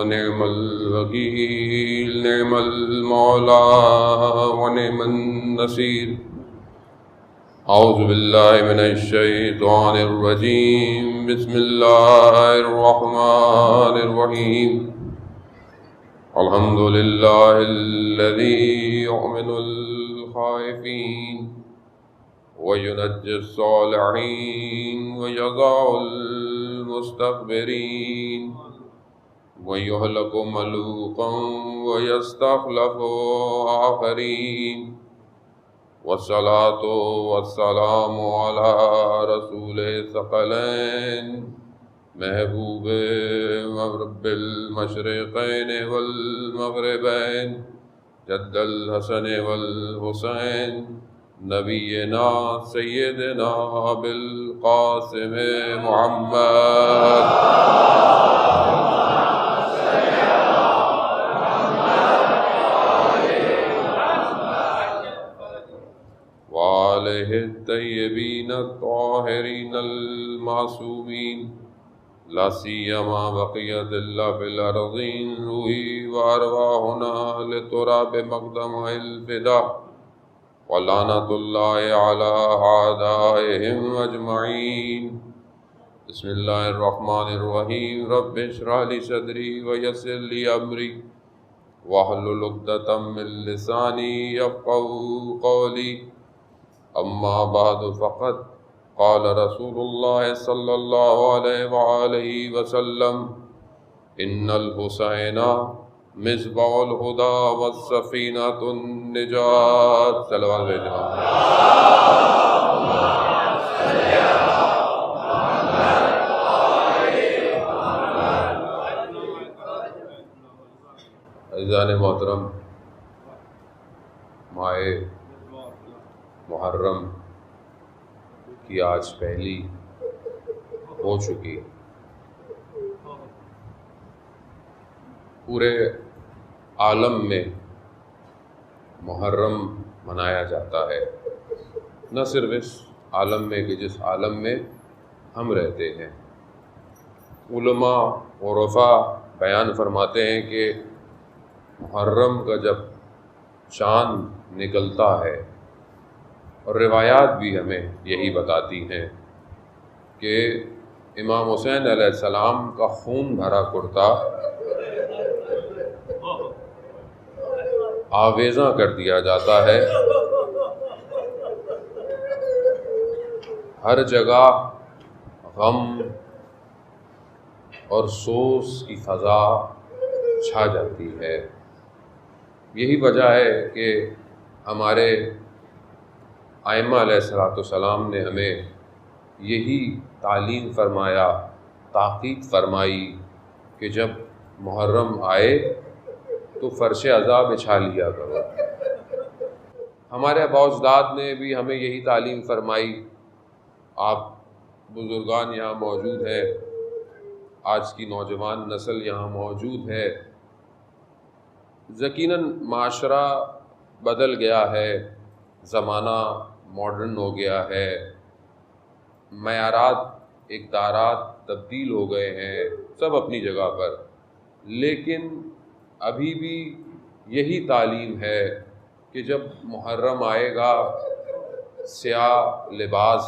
ونعم الوكيل، نعم المولى ونعم النصير. أعوذ بالله من الشيطان الرجيم، بسم الله الرحمن الرحيم. الحمد لله الذي يؤمن الخائفين وينجي الصالحين ويضع المستكبرين ويهلك ملوكا ويستخلف آخرين. والصلاة والسلام على رسول الثقلين محبوب رب المشرقين والمغربين جد الحسن والحسين نبينا سيدنا بالقاسم محمد وآله الطيبين الطاهرين المعصومين، لا سيما بقية الله في الأرضين، روحي وأرواحنا لتراب مقدم الفداء، ولعنة الله على أعدائهم أجمعين. بسم الله الرحمن الرحيم. رب اشرح لي صدري ويسر لي أمري واحلل عقدة من لساني يفقهوا قولي. أما بعد فقد قال رسول الله صلى الله عليه وآله وسلم: إن الحسين مصباح الهدى والسفينة النجاة. صلوات بھیجو. عزیزان محترم، ماہ محرم کی آج پہلی ہو چکی. پورے عالم میں محرم منایا جاتا ہے، نہ صرف اس عالم میں کہ جس عالم میں ہم رہتے ہیں. علماء عرفاء بیان فرماتے ہیں کہ محرم کا جب چاند نکلتا ہے، اور روایات بھی ہمیں یہی بتاتی ہیں کہ امام حسین علیہ السلام کا خون بھرا کرتا آویزاں کر دیا جاتا ہے. ہر جگہ غم اور سوز کی فضا چھا جاتی ہے. یہی وجہ ہے کہ ہمارے ائمہ علیہ السلام نے ہمیں یہی تعلیم فرمایا، تاکید فرمائی کہ جب محرم آئے تو فرش عزا بچھا لیا کرو. ہمارے آباء و اجداد نے بھی ہمیں یہی تعلیم فرمائی. آپ بزرگان یہاں موجود ہیں، آج کی نوجوان نسل یہاں موجود ہے. یقیناً معاشرہ بدل گیا ہے، زمانہ ماڈرن ہو گیا ہے، معیارات اقدارات تبدیل ہو گئے ہیں، سب اپنی جگہ پر. لیکن ابھی بھی یہی تعلیم ہے کہ جب محرم آئے گا سیاہ لباس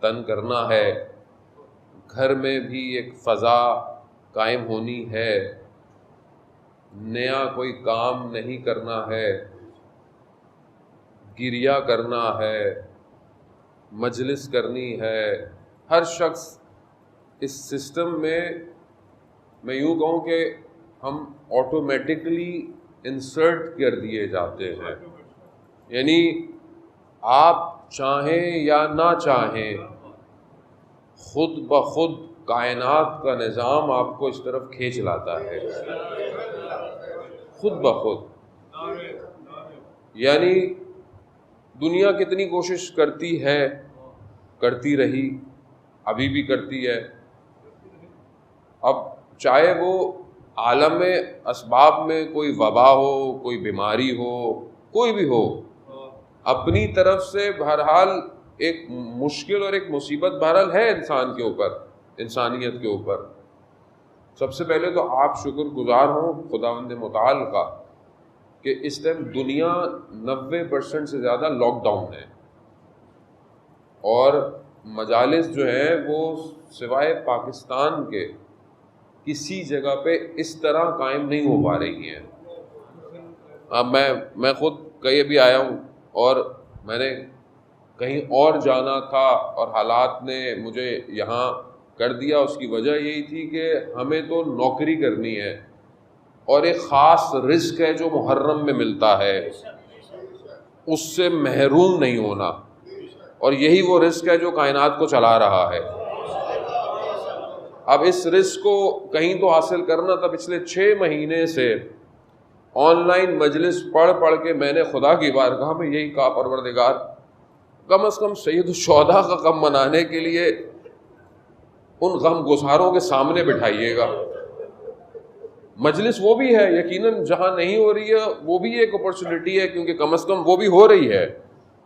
تن کرنا ہے، گھر میں بھی ایک فضا قائم ہونی ہے، نیا کوئی کام نہیں کرنا ہے، گریہ کرنا ہے، مجلس کرنی ہے. ہر شخص اس سسٹم میں یوں کہوں کہ ہم آٹومیٹکلی انسرٹ کر دیے جاتے ہیں. یعنی آپ چاہیں یا نہ چاہیں، خود بخود کائنات کا نظام آپ کو اس طرف کھینچ لاتا ہے، خود بخود. یعنی دنیا کتنی کوشش کرتی ہے، کرتی رہی، ابھی بھی کرتی ہے. اب چاہے وہ عالم اسباب میں کوئی وبا ہو، کوئی بیماری ہو، کوئی بھی ہو، اپنی طرف سے بہرحال ایک مشکل اور ایک مصیبت بہرحال ہے انسان کے اوپر، انسانیت کے اوپر. سب سے پہلے تو آپ شکر گزار ہوں خداوند متعال کا کہ اس ٹائم دنیا 90% سے زیادہ لاک ڈاؤن ہے، اور مجالس جو ہیں وہ سوائے پاکستان کے کسی جگہ پہ اس طرح قائم نہیں ہو پا رہی ہیں۔ اب میں خود کہیں ابھی آیا ہوں اور میں نے کہیں اور جانا تھا اور حالات نے مجھے یہاں کر دیا۔ اس کی وجہ یہی تھی کہ ہمیں تو نوکری کرنی ہے اور ایک خاص رزق ہے جو محرم میں ملتا ہے، اس سے محروم نہیں ہونا، اور یہی وہ رزق ہے جو کائنات کو چلا رہا ہے۔ اب اس رزق کو کہیں تو حاصل کرنا تھا۔ پچھلے 6 مہینے سے آن لائن مجلس پڑھ کے میں نے خدا کی بارگاہ میں یہی کہا، پروردگار کم از کم سید الشہداء کا غم منانے کے لیے ان غم گساروں کے سامنے بٹھائیے گا۔ مجلس وہ بھی ہے یقیناً، جہاں نہیں ہو رہی ہے وہ بھی ایک اپرچونٹی ہے، کیونکہ کم از کم وہ بھی ہو رہی ہے۔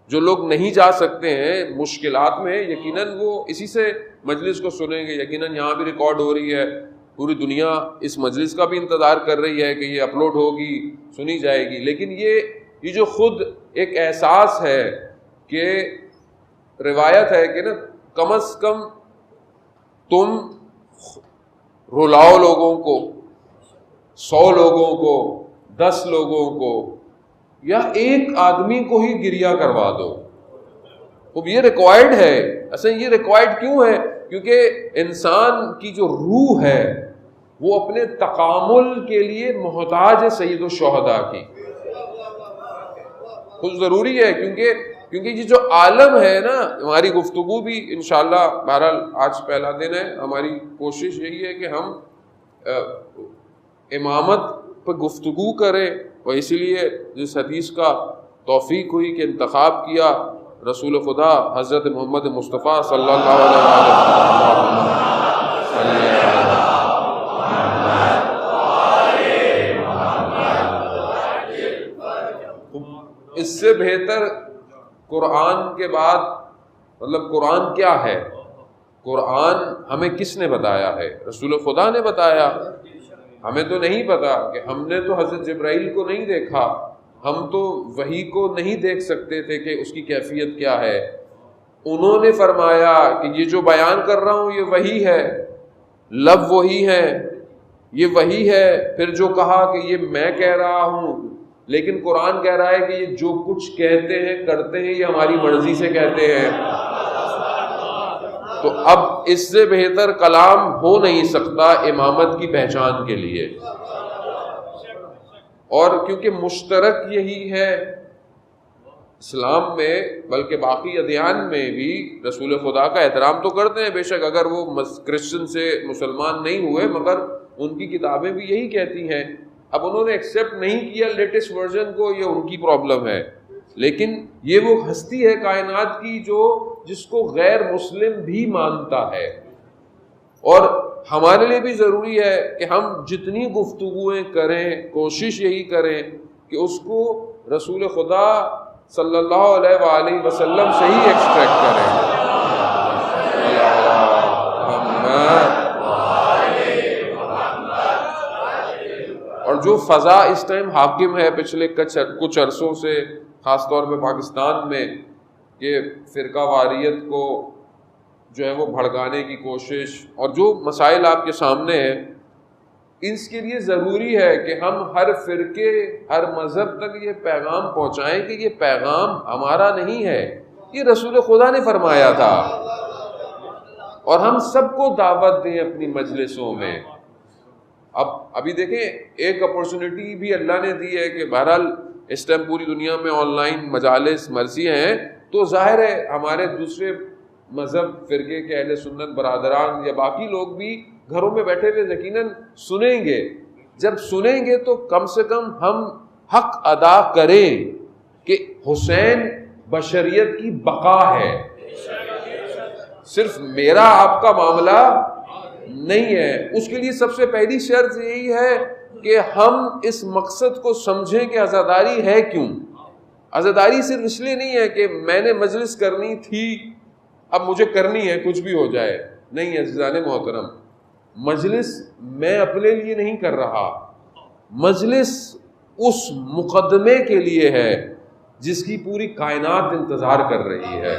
جو لوگ نہیں جا سکتے ہیں، مشکلات میں، یقیناً وہ اسی سے مجلس کو سنیں گے۔ یقیناً یہاں بھی ریکارڈ ہو رہی ہے، پوری دنیا اس مجلس کا بھی انتظار کر رہی ہے کہ یہ اپلوڈ ہوگی، سنی جائے گی۔ لیکن یہ جو خود ایک احساس ہے کہ روایت ہے کہ نا کم از کم تم رلاؤ لوگوں کو، 100 لوگوں کو، 10 لوگوں کو، یا ایک آدمی کو ہی گریہ کروا دو۔ اب یہ ریکوائرڈ ہے۔ اصل یہ ریکوائرڈ کیوں ہے؟ کیونکہ انسان کی جو روح ہے وہ اپنے تکامل کے لیے محتاج ہے سید الشہداء کی۔ خود ضروری ہے، کیونکہ یہ جو عالم ہے نا، ہماری گفتگو بھی انشاءاللہ، بہرحال آج پہلا دن ہے، ہماری کوشش یہی ہے کہ ہم امامت پہ گفتگو کریں، اور اسی لیے جس حدیث کا توفیق ہوئی کہ انتخاب کیا رسول خدا حضرت محمد مصطفیٰ صلی اللہ علیہ وسلم۔ اس سے بہتر قرآن کے بعد، مطلب قرآن کیا ہے؟ قرآن ہمیں کس نے بتایا ہے؟ رسول خدا نے بتایا۔ ہمیں تو نہیں پتا، کہ ہم نے تو حضرت جبرائیل کو نہیں دیکھا، ہم تو وحی کو نہیں دیکھ سکتے تھے کہ اس کی کیفیت کیا ہے۔ انہوں نے فرمایا کہ یہ جو بیان کر رہا ہوں یہ وحی ہے، لب وہی ہے، یہ وحی ہے۔ پھر جو کہا کہ یہ میں کہہ رہا ہوں، لیکن قرآن کہہ رہا ہے کہ یہ جو کچھ کہتے ہیں کرتے ہیں یہ ہماری مرضی سے کہتے ہیں۔ تو اب اس سے بہتر کلام ہو نہیں سکتا امامت کی پہچان کے لیے، اور کیونکہ مشترک یہی ہے اسلام میں، بلکہ باقی ادیان میں بھی رسول خدا کا احترام تو کرتے ہیں، بے شک اگر وہ کرسچن سے مسلمان نہیں ہوئے، مگر ان کی کتابیں بھی یہی کہتی ہیں۔ اب انہوں نے ایکسیپٹ نہیں کیا لیٹسٹ ورژن کو، یہ ان کی پرابلم ہے، لیکن یہ وہ ہستی ہے کائنات کی جس کو غیر مسلم بھی مانتا ہے۔ اور ہمارے لیے بھی ضروری ہے کہ ہم جتنی گفتگویں کریں کوشش یہی کریں کہ اس کو رسول خدا صلی اللہ علیہ وآلہ وسلم سے ہی ایکسٹریکٹ کریں۔ اور جو فضا اس ٹائم حاکم ہے پچھلے کچھ عرصوں سے، خاص طور پہ پاکستان میں، کہ فرقہ واریت کو جو ہے وہ بھڑکانے کی کوشش، اور جو مسائل آپ کے سامنے ہیں، اس کے لیے ضروری ہے کہ ہم ہر فرقے، ہر مذہب تک یہ پیغام پہنچائیں کہ یہ پیغام ہمارا نہیں ہے، یہ رسول خدا نے فرمایا تھا، اور ہم سب کو دعوت دیں اپنی مجلسوں میں۔ ابھی دیکھیں ایک اپورچونٹی بھی اللہ نے دی ہے کہ بہرحال اس ٹائم پوری دنیا میں آن لائن مجالس مرثیہ ہیں، تو ظاہر ہے ہمارے دوسرے مذہب فرقے کے اہل سنت برادران یا باقی لوگ بھی گھروں میں بیٹھے ہوئے یقیناً سنیں گے۔ جب سنیں گے تو کم سے کم ہم حق ادا کریں کہ حسین بشریت کی بقا ہے، صرف میرا آپ کا معاملہ نہیں ہے۔ اس کے لیے سب سے پہلی شرط یہی ہے کہ ہم اس مقصد کو سمجھیں کہ عزاداری ہے کیوں۔ عزاداری صرف اس لیے نہیں ہے کہ میں نے مجلس کرنی تھی اب مجھے کرنی ہے کچھ بھی ہو جائے، نہیں عزیزان محترم، مجلس میں اپنے لیے نہیں کر رہا، مجلس اس مقدمے کے لیے ہے جس کی پوری کائنات انتظار کر رہی ہے۔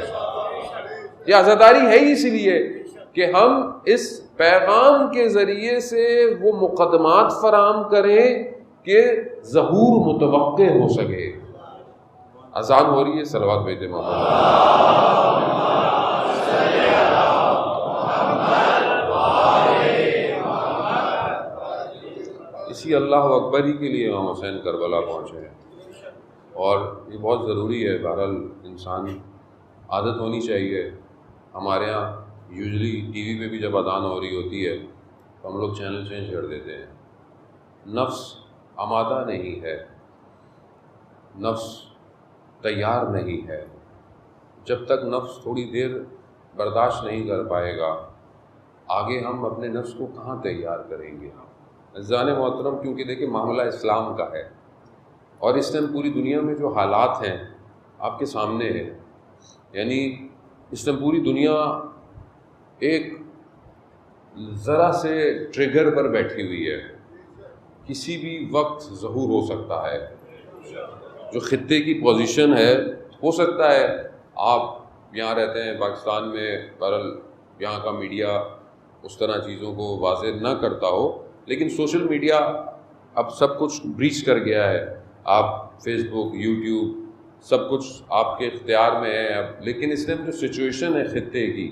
یہ عزاداری ہے ہی اسی لیے کہ ہم اس پیغام کے ذریعے سے وہ مقدمات فراہم کریں کہ ظہور متوقع ہو سکے۔ اذان ہو رہی ہے، صلوات بھیجیں محمد۔ اسی اللہ اکبر ہی کے لیے امام حسین کربلا پہنچے ہیں، اور یہ بہت ضروری ہے۔ بہرحال انسان عادت ہونی چاہیے۔ ہمارے ہاں یوزلی ٹی وی پہ بھی جب اذان ہو رہی ہوتی ہے تو ہم لوگ چینل چینج کر دیتے ہیں۔ نفس آمادہ نہیں ہے، نفس تیار نہیں ہے۔ جب تک نفس تھوڑی دیر برداشت نہیں کر پائے گا، آگے ہم اپنے نفس کو کہاں تیار کریں گے؟ عزیزان محترم، کیونکہ دیکھیں معاملہ اسلام کا ہے، اور اس ٹائم پوری دنیا میں جو حالات ہیں آپ کے سامنے ہیں، یعنی اس ٹائم پوری دنیا ایک ذرا سے ٹریگر پر بیٹھی ہوئی ہے، کسی بھی وقت ظہور ہو سکتا ہے۔ جو خطے کی پوزیشن ہے، ہو سکتا ہے آپ یہاں رہتے ہیں پاکستان میں، بہرحال یہاں کا میڈیا اس طرح چیزوں کو واضح نہ کرتا ہو، لیکن سوشل میڈیا اب سب کچھ بریچ کر گیا ہے۔ آپ فیس بک، یوٹیوب، سب کچھ آپ کے اختیار میں ہے اب۔ لیکن اس ٹائم جو سچویشن ہے خطے کی،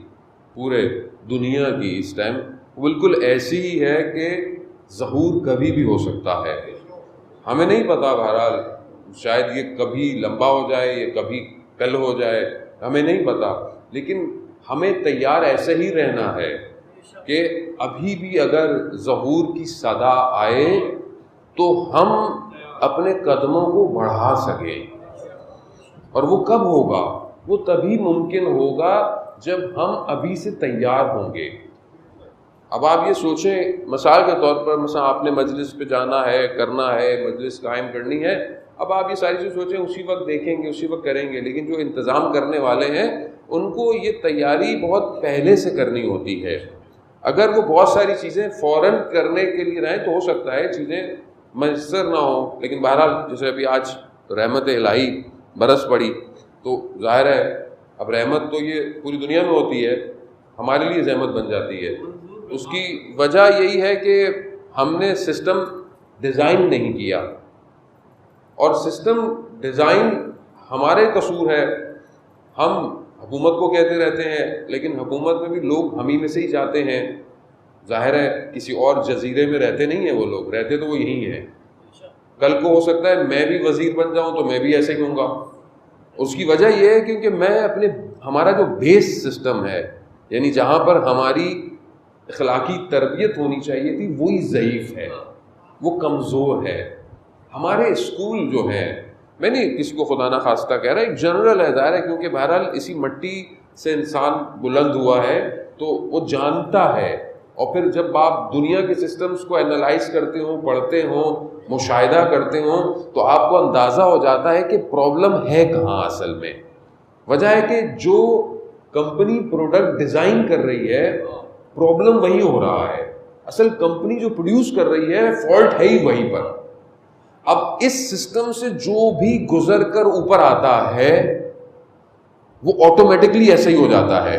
پورے دنیا کی، اس ٹائم بالکل ایسی ہی ہے کہ ظہور کبھی بھی ہو سکتا ہے۔ ہمیں نہیں پتا، بہرحال شاید یہ کبھی لمبا ہو جائے، یہ کبھی کل ہو جائے، ہمیں نہیں پتا، لیکن ہمیں تیار ایسے ہی رہنا ہے کہ ابھی بھی اگر ظہور کی صدا آئے تو ہم اپنے قدموں کو بڑھا سکیں۔ اور وہ کب ہوگا؟ وہ تبھی ممکن ہوگا جب ہم ابھی سے تیار ہوں گے۔ اب آپ یہ سوچیں، مثال کے طور پر مثلا آپ نے مجلس پہ جانا ہے، کرنا ہے، مجلس قائم کرنی ہے، اب آپ یہ ساری چیز سوچیں اسی وقت دیکھیں گے، اسی وقت کریں گے، لیکن جو انتظام کرنے والے ہیں ان کو یہ تیاری بہت پہلے سے کرنی ہوتی ہے۔ اگر وہ بہت ساری چیزیں فوراً کرنے کے لیے رہیں تو ہو سکتا ہے چیزیں میسر نہ ہوں، لیکن بہرحال جیسے ابھی آج رحمت الہی برس پڑی تو ظاہر ہے اب رحمت تو یہ پوری دنیا میں ہوتی ہے، ہمارے لیے زحمت بن جاتی ہے۔ اس کی وجہ یہی ہے کہ ہم نے سسٹم ڈیزائن نہیں کیا، اور سسٹم ڈیزائن ہمارے قصور ہے۔ ہم حکومت کو کہتے رہتے ہیں، لیکن حکومت میں بھی لوگ ہم ہی میں سے ہی جاتے ہیں۔ ظاہر ہے کسی اور جزیرے میں رہتے نہیں ہیں وہ لوگ، رہتے تو وہ یہی ہیں۔ کل کو ہو سکتا ہے میں بھی وزیر بن جاؤں تو میں بھی ایسے ہی ہوں گا۔ اس کی وجہ یہ ہے کیونکہ میں ہمارا جو بیس سسٹم ہے، یعنی جہاں پر ہماری اخلاقی تربیت ہونی چاہیے تھی، وہی ضعیف ہے، وہ کمزور ہے۔ ہمارے اسکول جو ہیں، میں نہیں کسی کو خدا نہ خواستہ کہہ رہا، ایک جنرل ہے، ظاہر ہے کیونکہ بہرحال اسی مٹی سے انسان بلند ہوا ہے تو وہ جانتا ہے۔ اور پھر جب آپ دنیا کے سسٹمز کو انالائز کرتے ہوں، پڑھتے ہوں، مشاہدہ کرتے ہوں، تو آپ کو اندازہ ہو جاتا ہے کہ پرابلم ہے کہاں اصل میں۔ وجہ ہے کہ جو کمپنی پروڈکٹ ڈیزائن کر رہی ہے، پرابلم وہی ہو رہا ہے۔ اصل کمپنی جو پروڈیوس کر رہی ہے، فالٹ ہے ہی وہیں پر۔ اب اس سسٹم سے جو بھی گزر کر اوپر آتا ہے وہ آٹومیٹکلی ایسا ہی ہو جاتا ہے۔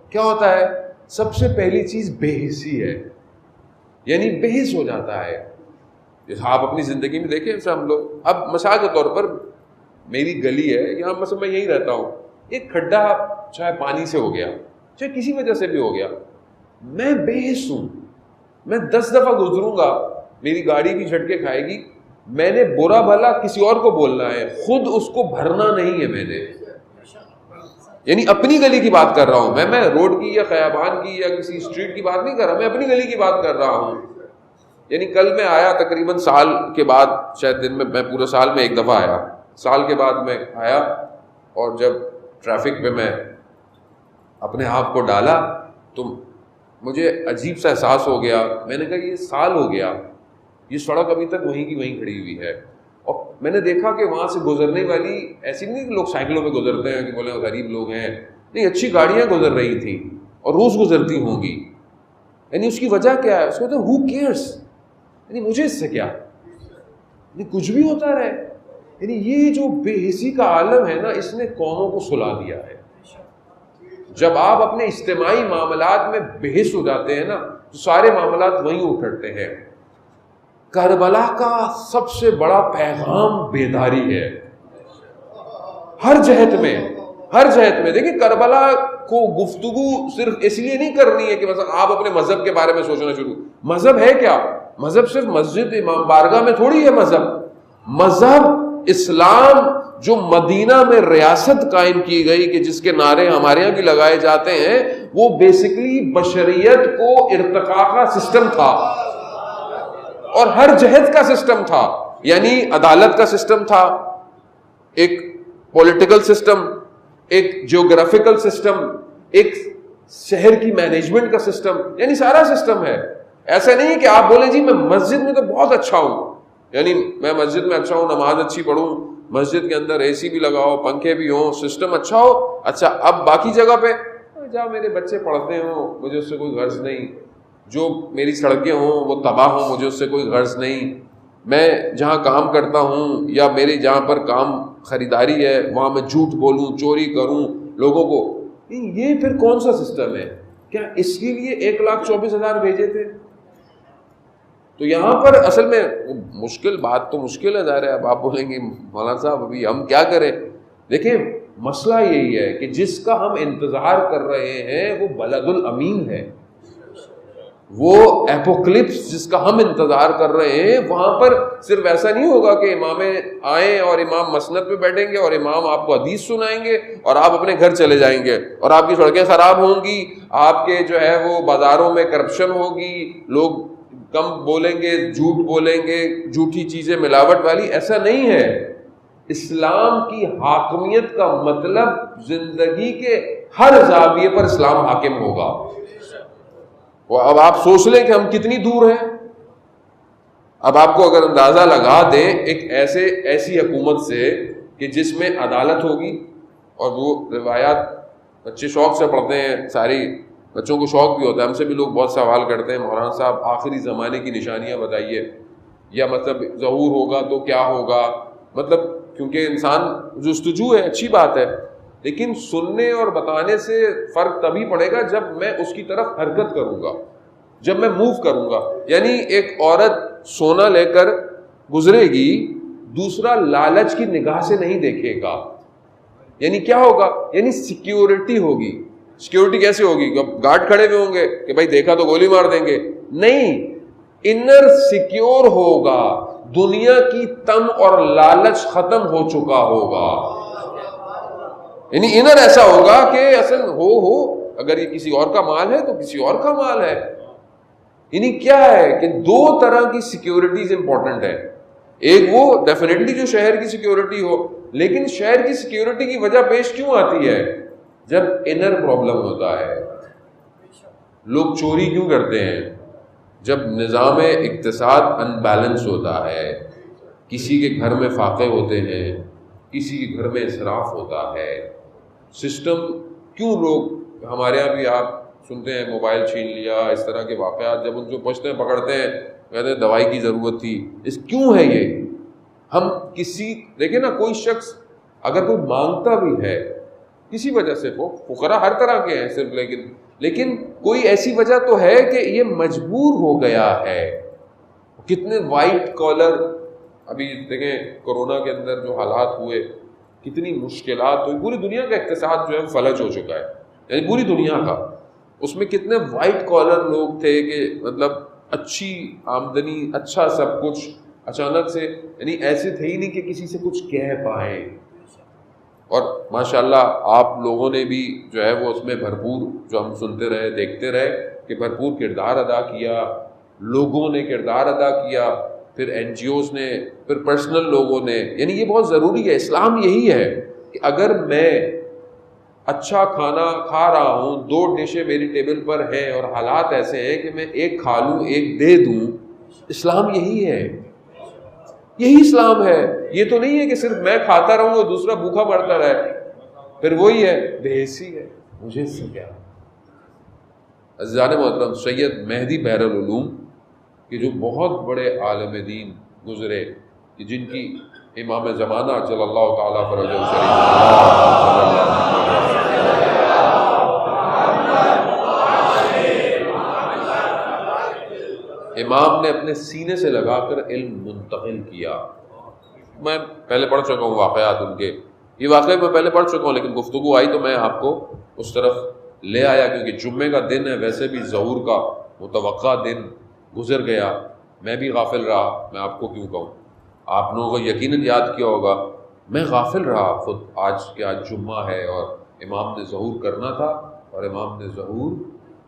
کیا ہوتا ہے؟ سب سے پہلی چیز بے حسی ہے، یعنی بے حس ہو جاتا ہے۔ جیسے آپ اپنی زندگی میں دیکھیں، جیسے ہم لوگ، اب مثال کے طور پر میری گلی ہے یہاں، مثلا میں یہیں رہتا ہوں، ایک کھڈا چاہے پانی سے ہو گیا، چاہے کسی وجہ سے بھی ہو گیا، میں بے حس ہوں، میں 10 دفعہ گزروں گا، میری گاڑی بھی جھٹکے کھائے گی، میں نے برا بھلا کسی اور کو بولنا ہے، خود اس کو بھرنا نہیں ہے میں نے۔ یعنی اپنی گلی کی بات کر رہا ہوں میں روڈ کی یا خیابان کی یا کسی اسٹریٹ کی بات نہیں کر رہا، میں اپنی گلی کی بات کر رہا ہوں۔ یعنی کل میں آیا تقریباً سال کے بعد، شاید دن میں پورے سال میں ایک دفعہ آیا، سال کے بعد میں آیا، اور جب ٹریفک پہ میں اپنے آپ کو ڈالا تو مجھے عجیب سا احساس ہو گیا۔ میں نے کہا یہ سال ہو گیا، یہ سڑک ابھی تک وہیں کی وہیں کھڑی ہوئی ہے، اور میں نے دیکھا کہ وہاں سے گزرنے والی، ایسی نہیں کہ لوگ سائیکلوں پہ گزرتے ہیں کہ بولے غریب لوگ ہیں، نہیں، اچھی گاڑیاں گزر رہی تھیں اور روز گزرتی ہوں گی، یعنی اس کی وجہ کیا ہے؟ اس کو ہو کیئرس، یعنی مجھے اس سے کیا، یعنی کچھ بھی ہوتا رہے. یعنی یہ جو بے حسی کا عالم ہے نا، اس نے قوموں کو سلا دیا ہے. جب آپ اپنے اجتماعی معاملات میں بے حس ہو جاتے ہیں نا تو سارے معاملات وہیں اٹھتے ہیں. کربلا کا سب سے بڑا پیغام بیداری ہے، ہر جہت میں، ہر جہت میں. دیکھیں کربلا کو گفتگو صرف اس لیے نہیں کرنی ہے کہ مثلا آپ اپنے مذہب کے بارے میں سوچنا شروع. مذہب ہے کیا؟ مذہب صرف مسجد امام بارگاہ میں تھوڑی ہے. مذہب اسلام جو مدینہ میں ریاست قائم کی گئی کہ جس کے نعرے ہمارے یہاں بھی لگائے جاتے ہیں، وہ بیسیکلی بشریت کو ارتقاء کا سسٹم تھا اور ہر جہت کا سسٹم تھا. یعنی عدالت کا سسٹم تھا، ایک پولیٹیکل سسٹم، ایک جیوگرافیکل سسٹم، ایک شہر کی مینجمنٹ کا سسٹم، یعنی سارا سسٹم ہے. ایسا نہیں کہ آپ بولیں جی میں مسجد میں تو بہت اچھا ہوں، یعنی میں مسجد میں اچھا ہوں، نماز اچھی پڑھوں، مسجد کے اندر اے سی بھی لگاؤ، پنکھے بھی ہوں، سسٹم اچھا ہو. اچھا اب باقی جگہ پہ جہاں میرے بچے پڑھتے ہوں مجھے اس سے کوئی غرض نہیں، جو میری سڑکیں ہوں وہ تباہ ہوں مجھے اس سے کوئی غرض نہیں، میں جہاں کام کرتا ہوں یا میری جہاں پر کام خریداری ہے وہاں میں جھوٹ بولوں، چوری کروں لوگوں کو. یہ پھر کون سا سسٹم ہے؟ کیا اس کے لیے 1,24,000 بھیجے تھے؟ تو یہاں پر اصل میں مشکل بات تو مشکل ہے، ظاہر ہے. اب آپ بولیں گے مولانا صاحب ابھی ہم کیا کریں؟ دیکھیں مسئلہ یہی ہے کہ جس کا ہم انتظار کر رہے ہیں وہ بلد الامین ہے، وہ ایپوکلپس جس کا ہم انتظار کر رہے ہیں وہاں پر صرف ایسا نہیں ہوگا کہ امام آئیں اور امام مسند پہ بیٹھیں گے اور امام آپ کو حدیث سنائیں گے اور آپ اپنے گھر چلے جائیں گے اور آپ کی سڑکیں خراب ہوں گی، آپ کے جو ہے وہ بازاروں میں کرپشن ہوگی، لوگ کم بولیں گے، جھوٹ بولیں گے، جھوٹی چیزیں ملاوٹ والی. ایسا نہیں ہے. اسلام کی حاکمیت کا مطلب زندگی کے ہر زاویے پر اسلام حاکم ہوگا. اب آپ سوچ لیں کہ ہم کتنی دور ہیں. اب آپ کو اگر اندازہ لگا دیں ایک ایسی حکومت سے کہ جس میں عدالت ہوگی، اور وہ روایات بچے شوق سے پڑھتے ہیں، ساری بچوں کو شوق بھی ہوتا ہے، ہم سے بھی لوگ بہت سوال کرتے ہیں مولانا صاحب آخری زمانے کی نشانیاں بتائیے، یا مطلب ظہور ہوگا تو کیا ہوگا. مطلب کیونکہ انسان جستجو ہے، اچھی بات ہے، لیکن سننے اور بتانے سے فرق تبھی پڑے گا جب میں اس کی طرف حرکت کروں گا، جب میں موو کروں گا. یعنی ایک عورت سونا لے کر گزرے گی، دوسرا لالچ کی نگاہ سے نہیں دیکھے گا. یعنی کیا ہوگا؟ یعنی سیکیورٹی ہوگی. سیکیورٹی کیسے ہوگی؟ گارڈ کھڑے ہوئے ہوں گے کہ بھائی دیکھا تو گولی مار دیں گے. نہیں، انر سیکیور ہوگا، دنیا کی تم اور لالچ ختم ہو چکا ہوگا. یعنی انر ایسا ہوگا کہ اصل ہو اگر یہ کسی اور کا مال ہے تو کسی اور کا مال ہے. یعنی کیا ہے کہ دو طرح کی سیکیورٹیز امپورٹنٹ ہے. ایک وہ ڈیفینیٹلی جو شہر کی سیکیورٹی ہو، لیکن شہر کی سیکیورٹی کی وجہ پیش کیوں آتی ہے؟ جب انر پرابلم ہوتا ہے. لوگ چوری کیوں کرتے ہیں؟ جب نظام اقتصاد ان بیلنس ہوتا ہے، کسی کے گھر میں فاقے ہوتے ہیں، کسی کے گھر میں اسراف ہوتا ہے. سسٹم کیوں لوگ ہمارے یہاں بھی آپ سنتے ہیں موبائل چھین لیا، اس طرح کے واقعات، جب ان کو پوچھتے ہیں پکڑتے ہیں کہتے ہیں دوائی کی ضرورت تھی. اس کیوں ہے یہ؟ ہم کسی دیکھیں نا، کوئی شخص اگر کوئی مانگتا بھی ہے کسی وجہ سے، وہ فقراء ہر طرح کے ہیں صرف، لیکن کوئی ایسی وجہ تو ہے کہ یہ مجبور ہو گیا ہے. کتنے وائٹ کالر، ابھی دیکھیں کورونا کے اندر جو حالات ہوئے، کتنی مشکلات ہوئی، پوری دنیا کا اقتصاد جو ہے فلج ہو چکا ہے، یعنی پوری دنیا کا. اس میں کتنے وائٹ کالر لوگ تھے کہ مطلب اچھی آمدنی، اچھا سب کچھ، اچانک سے یعنی ایسے تھے ہی نہیں کہ کسی سے کچھ کہہ پائیں. اور ماشاءاللہ آپ لوگوں نے بھی جو ہے وہ اس میں بھرپور، جو ہم سنتے رہے دیکھتے رہے کہ بھرپور کردار ادا کیا، لوگوں نے کردار ادا کیا، پھر این جی اوز نے، پھر پرسنل لوگوں نے. یعنی یہ بہت ضروری ہے. اسلام یہی ہے کہ اگر میں اچھا کھانا کھا رہا ہوں، 2 ڈشیں میری ٹیبل پر ہیں اور حالات ایسے ہیں کہ میں ایک کھا لوں ایک دے دوں، اسلام یہی ہے، یہی اسلام ہے. یہ تو نہیں ہے کہ صرف میں کھاتا رہوں اور دوسرا بھوکا مرتا رہے، پھر وہی ہے بے حسی ہے، مجھے اس سے کیا. عزیزان محترم، سید مہدی بحر العلوم کہ جو بہت بڑے عالم دین گزرے کہ جن کی امام زمانہ صلی اللہ تعالیٰ فرج الشریف امام نے اپنے سینے سے لگا کر علم منتقل کیا. میں پہلے پڑھ چکا ہوں واقعات ان کے، یہ واقعہ میں پہلے پڑھ چکا ہوں، لیکن گفتگو آئی تو میں آپ کو اس طرف لے آیا، کیونکہ جمعے کا دن ہے، ویسے بھی ظہور کا متوقع دن گزر گیا، میں بھی غافل رہا. میں آپ کو کیوں کہوں، آپ لوگوں کو یقیناً یاد کیا ہوگا، میں غافل رہا خود آج کہ آج جمعہ ہے اور امام نے ظہور کرنا تھا اور امام نے ظہور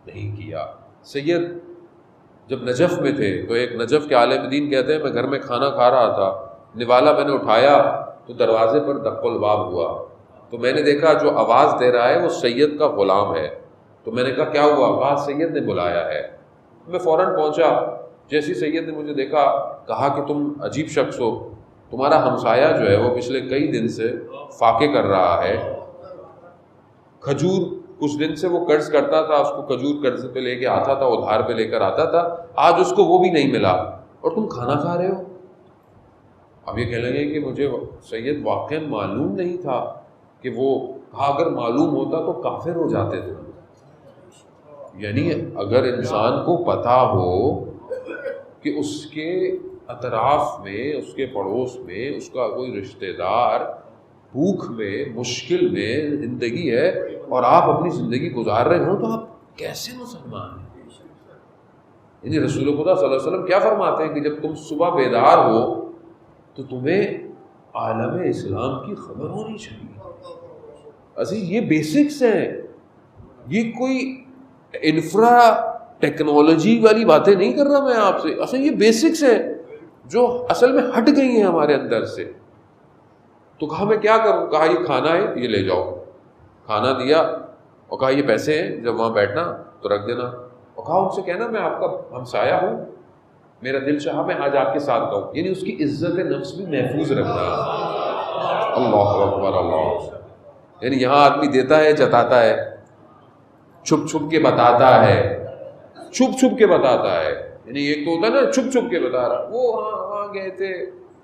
نہیں کیا. سید جب نجف میں تھے تو ایک نجف کے عالم دین کہتے ہیں میں گھر میں کھانا کھا رہا تھا، نوالا میں نے اٹھایا تو دروازے پر دق الباب ہوا، تو میں نے دیکھا جو آواز دے رہا ہے وہ سید کا غلام ہے. تو میں نے کہا کیا ہوا؟ کہا سید نے بلایا ہے. میں فوراً پہنچا، جیسی سید نے مجھے دیکھا کہا کہ تم عجیب شخص ہو، تمہارا ہمسایہ جو ہے وہ پچھلے کئی دن سے فاقے کر رہا ہے، کھجور کچھ دن سے وہ قرض کرتا تھا، اس کو کھجور قرض پہ لے کے آتا تھا، ادھار پہ لے کر آتا تھا، آج اس کو وہ بھی نہیں ملا اور تم کھانا کھا رہے ہو. اب یہ کہنے لگے کہ مجھے سید واقعا معلوم نہیں تھا کہ وہ، کہا اگر معلوم ہوتا تو کافر ہو جاتے تھے. یعنی اگر انسان کو پتا ہو کہ اس کے اطراف میں، اس کے پڑوس میں اس کا کوئی رشتہ دار بھوک میں، مشکل میں زندگی ہے اور آپ اپنی زندگی گزار رہے ہوں، تو آپ کیسے مسلمان ہیں؟ یعنی رسول خدا صلی اللہ علیہ وسلم کیا فرماتے ہیں کہ جب تم صبح بیدار ہو تو تمہیں عالم اسلام کی خبر ہونی چاہیے. اصل یہ بیسکس ہیں، یہ کوئی انفرا ٹیکنالوجی والی باتیں نہیں کر رہا میں آپ سے، اصل یہ بیسکس ہیں جو اصل میں ہٹ گئی ہیں ہمارے اندر سے. تو کہا میں کیا کروں؟ کہا یہ کھانا ہے یہ لے جاؤ. کھانا دیا اور کہا یہ پیسے ہیں، جب وہاں بیٹھنا تو رکھ دینا، اور کہا ان سے کہنا میں آپ کا ہمسایہ ہوں، میرا دل چاہا میں آج آپ کے ساتھ رہوں. یعنی اس کی عزت نفس بھی محفوظ رکھنا. اللہ اکبر اللہ. یعنی یہاں آدمی دیتا ہے جتاتا ہے، چھپ چھپ کے بتاتا ہے، چھپ چھپ کے بتاتا ہے. یعنی ایک تو ہوتا ہے نا چھپ چھپ کے بتا رہا، وہ ہاں گئے تھے،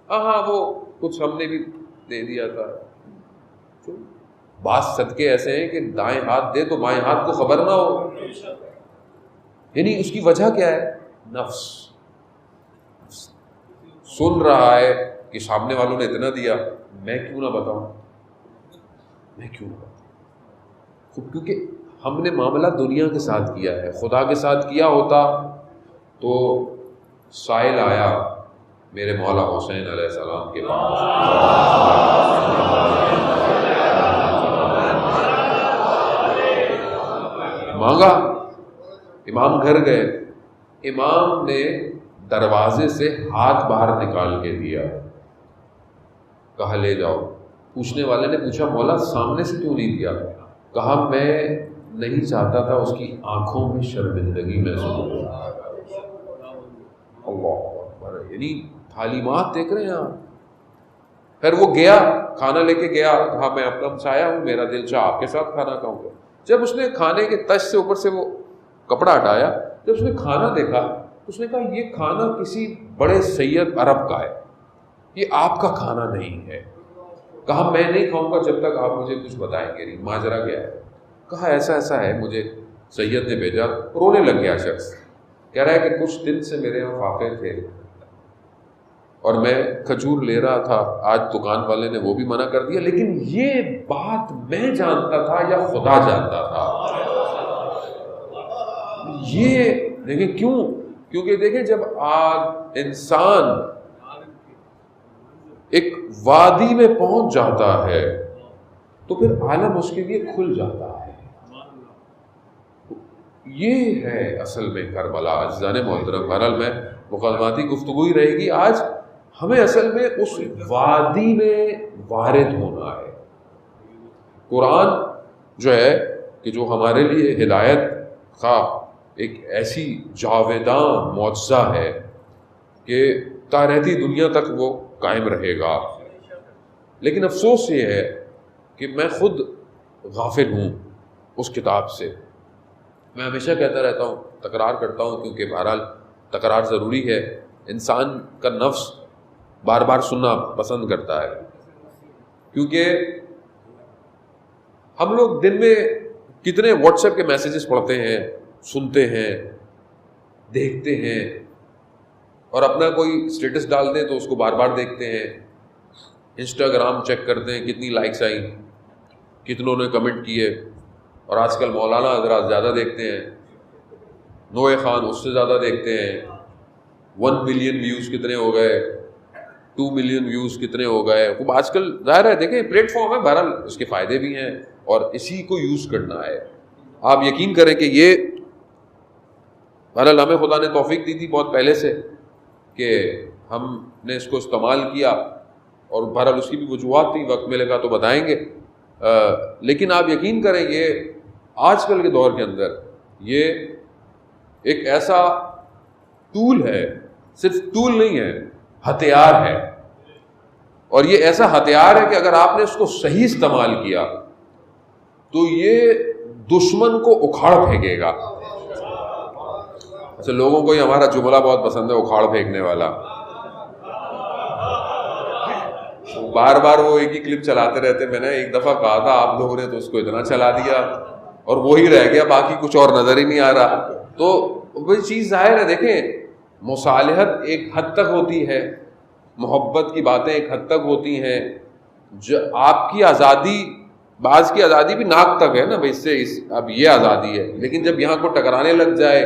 ہاں وہ کچھ ہم نے بھی دے دیا تھا. بعض صدقے ایسے ہیں کہ دائیں ہاتھ دے تو بائیں ہاتھ کو خبر نہ ہو. یعنی اس کی وجہ کیا ہے؟ نفس. سن رہا ہے کہ سامنے والوں نے اتنا دیا، میں کیوں نہ بتاؤں، میں کیوں نہ بتاؤں. کیونکہ ہم نے معاملہ دنیا کے ساتھ کیا ہے، خدا کے ساتھ کیا ہوتا تو سائل آیا میرے مولا حسین علیہ السلام کے پاس، مانگا، امام گھر گئے، امام نے دروازے سے ہاتھ باہر نکال کے دیا، کہا لے جاؤ. پوچھنے والے نے پوچھا مولا سامنے سے کیوں نہیں دیا؟ کہا میں نہیں چاہتا تھا اس کی آنکھوں میں شرمندگی محسوس ہو. اللہ اکبر. یعنی تعلیمات دیکھ رہے ہیں آپ. پھر وہ گیا، کھانا لے کے گیا، کہا میں اپنا ہمسایہ ہوں، میرا دل چاہ آپ کے ساتھ کھانا کھاؤں گا. جب اس نے کھانے کے تش سے اوپر سے وہ کپڑا ہٹایا، جب اس نے کھانا دیکھا تو اس نے کہا یہ کھانا کسی بڑے سید عرب کا ہے، یہ آپ کا کھانا نہیں ہے. کہا میں نہیں کھاؤں گا جب تک آپ مجھے کچھ بتائیں گے نہیں، ماجرا کیا ہے؟ کہا ایسا ایسا ہے، مجھے سید نے بھیجا. رونے لگ گیا شخص، کہہ رہا ہے کہ کچھ دن سے میرے یہاں فاقے تھے اور میں کھجور لے رہا تھا، آج دکان والے نے وہ بھی منع کر دیا، لیکن یہ بات میں جانتا تھا یا خدا جانتا تھا. یہ دیکھیں کیوں؟ کیونکہ دیکھیں جب آج انسان ایک وادی میں پہنچ جاتا ہے تو پھر عالم اس کے لیے کھل جاتا ہے. یہ ہے اصل میں کربلا. عزیزان محترم، بہرحال میں مقدماتی گفتگو ہی رہے گی آج. ہمیں اصل میں اس وادی میں وارد ہونا ہے. قرآن جو ہے کہ جو ہمارے لیے ہدایت کا ایک ایسی جاویداں معجزہ ہے کہ تا رہتی دنیا تک وہ قائم رہے گا. لیکن افسوس یہ ہے کہ میں خود غافل ہوں اس کتاب سے. میں ہمیشہ کہتا رہتا ہوں، تکرار کرتا ہوں، کیونکہ بہرحال تکرار ضروری ہے، انسان کا نفس بار بار سننا پسند کرتا ہے، کیونکہ ہم لوگ دن میں کتنے واٹس ایپ کے میسیجز پڑھتے ہیں، سنتے ہیں، دیکھتے ہیں، اور اپنا کوئی اسٹیٹس ڈالتے ہیں تو اس کو بار بار دیکھتے ہیں، انسٹاگرام چیک کرتے ہیں کتنی لائکس آئیں، کتنوں نے کمنٹ کیے، اور آج کل مولانا حضرات زیادہ دیکھتے ہیں، نوے خان اس سے زیادہ دیکھتے ہیں، 1 ملین ویوز کتنے ہو گئے، 2 ملین ویوز کتنے ہو گئے. خوب آج کل ظاہر ہے دیکھیں پلیٹ فارم ہے، بہرحال اس کے فائدے بھی ہیں اور اسی کو یوز کرنا ہے. آپ یقین کریں کہ یہ بہرحال ہمیں خدا نے توفیق دی تھی بہت پہلے سے کہ ہم نے اس کو استعمال کیا، اور بہرحال اس کی بھی وجوہات تھی، وقت ملے گا تو بتائیں گے. لیکن آپ یقین کریں یہ آج کل کے دور کے اندر یہ ایک ایسا ٹول ہے، صرف ٹول نہیں ہے، ہتھیار ہے. اور یہ ایسا ہتھیار ہے کہ اگر آپ نے اس کو صحیح استعمال کیا تو یہ دشمن کو اکھاڑ پھینکے گا. اچھا، لوگوں کو یہ ہمارا جملہ بہت پسند ہے، اکھاڑ پھینکنے والا. بار بار وہ ایک ہی کلپ چلاتے رہتے. میں نے ایک دفعہ کہا تھا، آپ لوگوں نے تو اس کو اتنا چلا دیا اور وہی رہ گیا، باقی کچھ اور نظر ہی نہیں آ رہا. تو وہی چیز ظاہر ہے، دیکھیں مصالحت ایک حد تک ہوتی ہے، محبت کی باتیں ایک حد تک ہوتی ہیں. جو آپ کی آزادی، بعض کی آزادی بھی ناک تک ہے نا بھائی، اس سے اب یہ آزادی ہے، لیکن جب یہاں کو ٹکرانے لگ جائے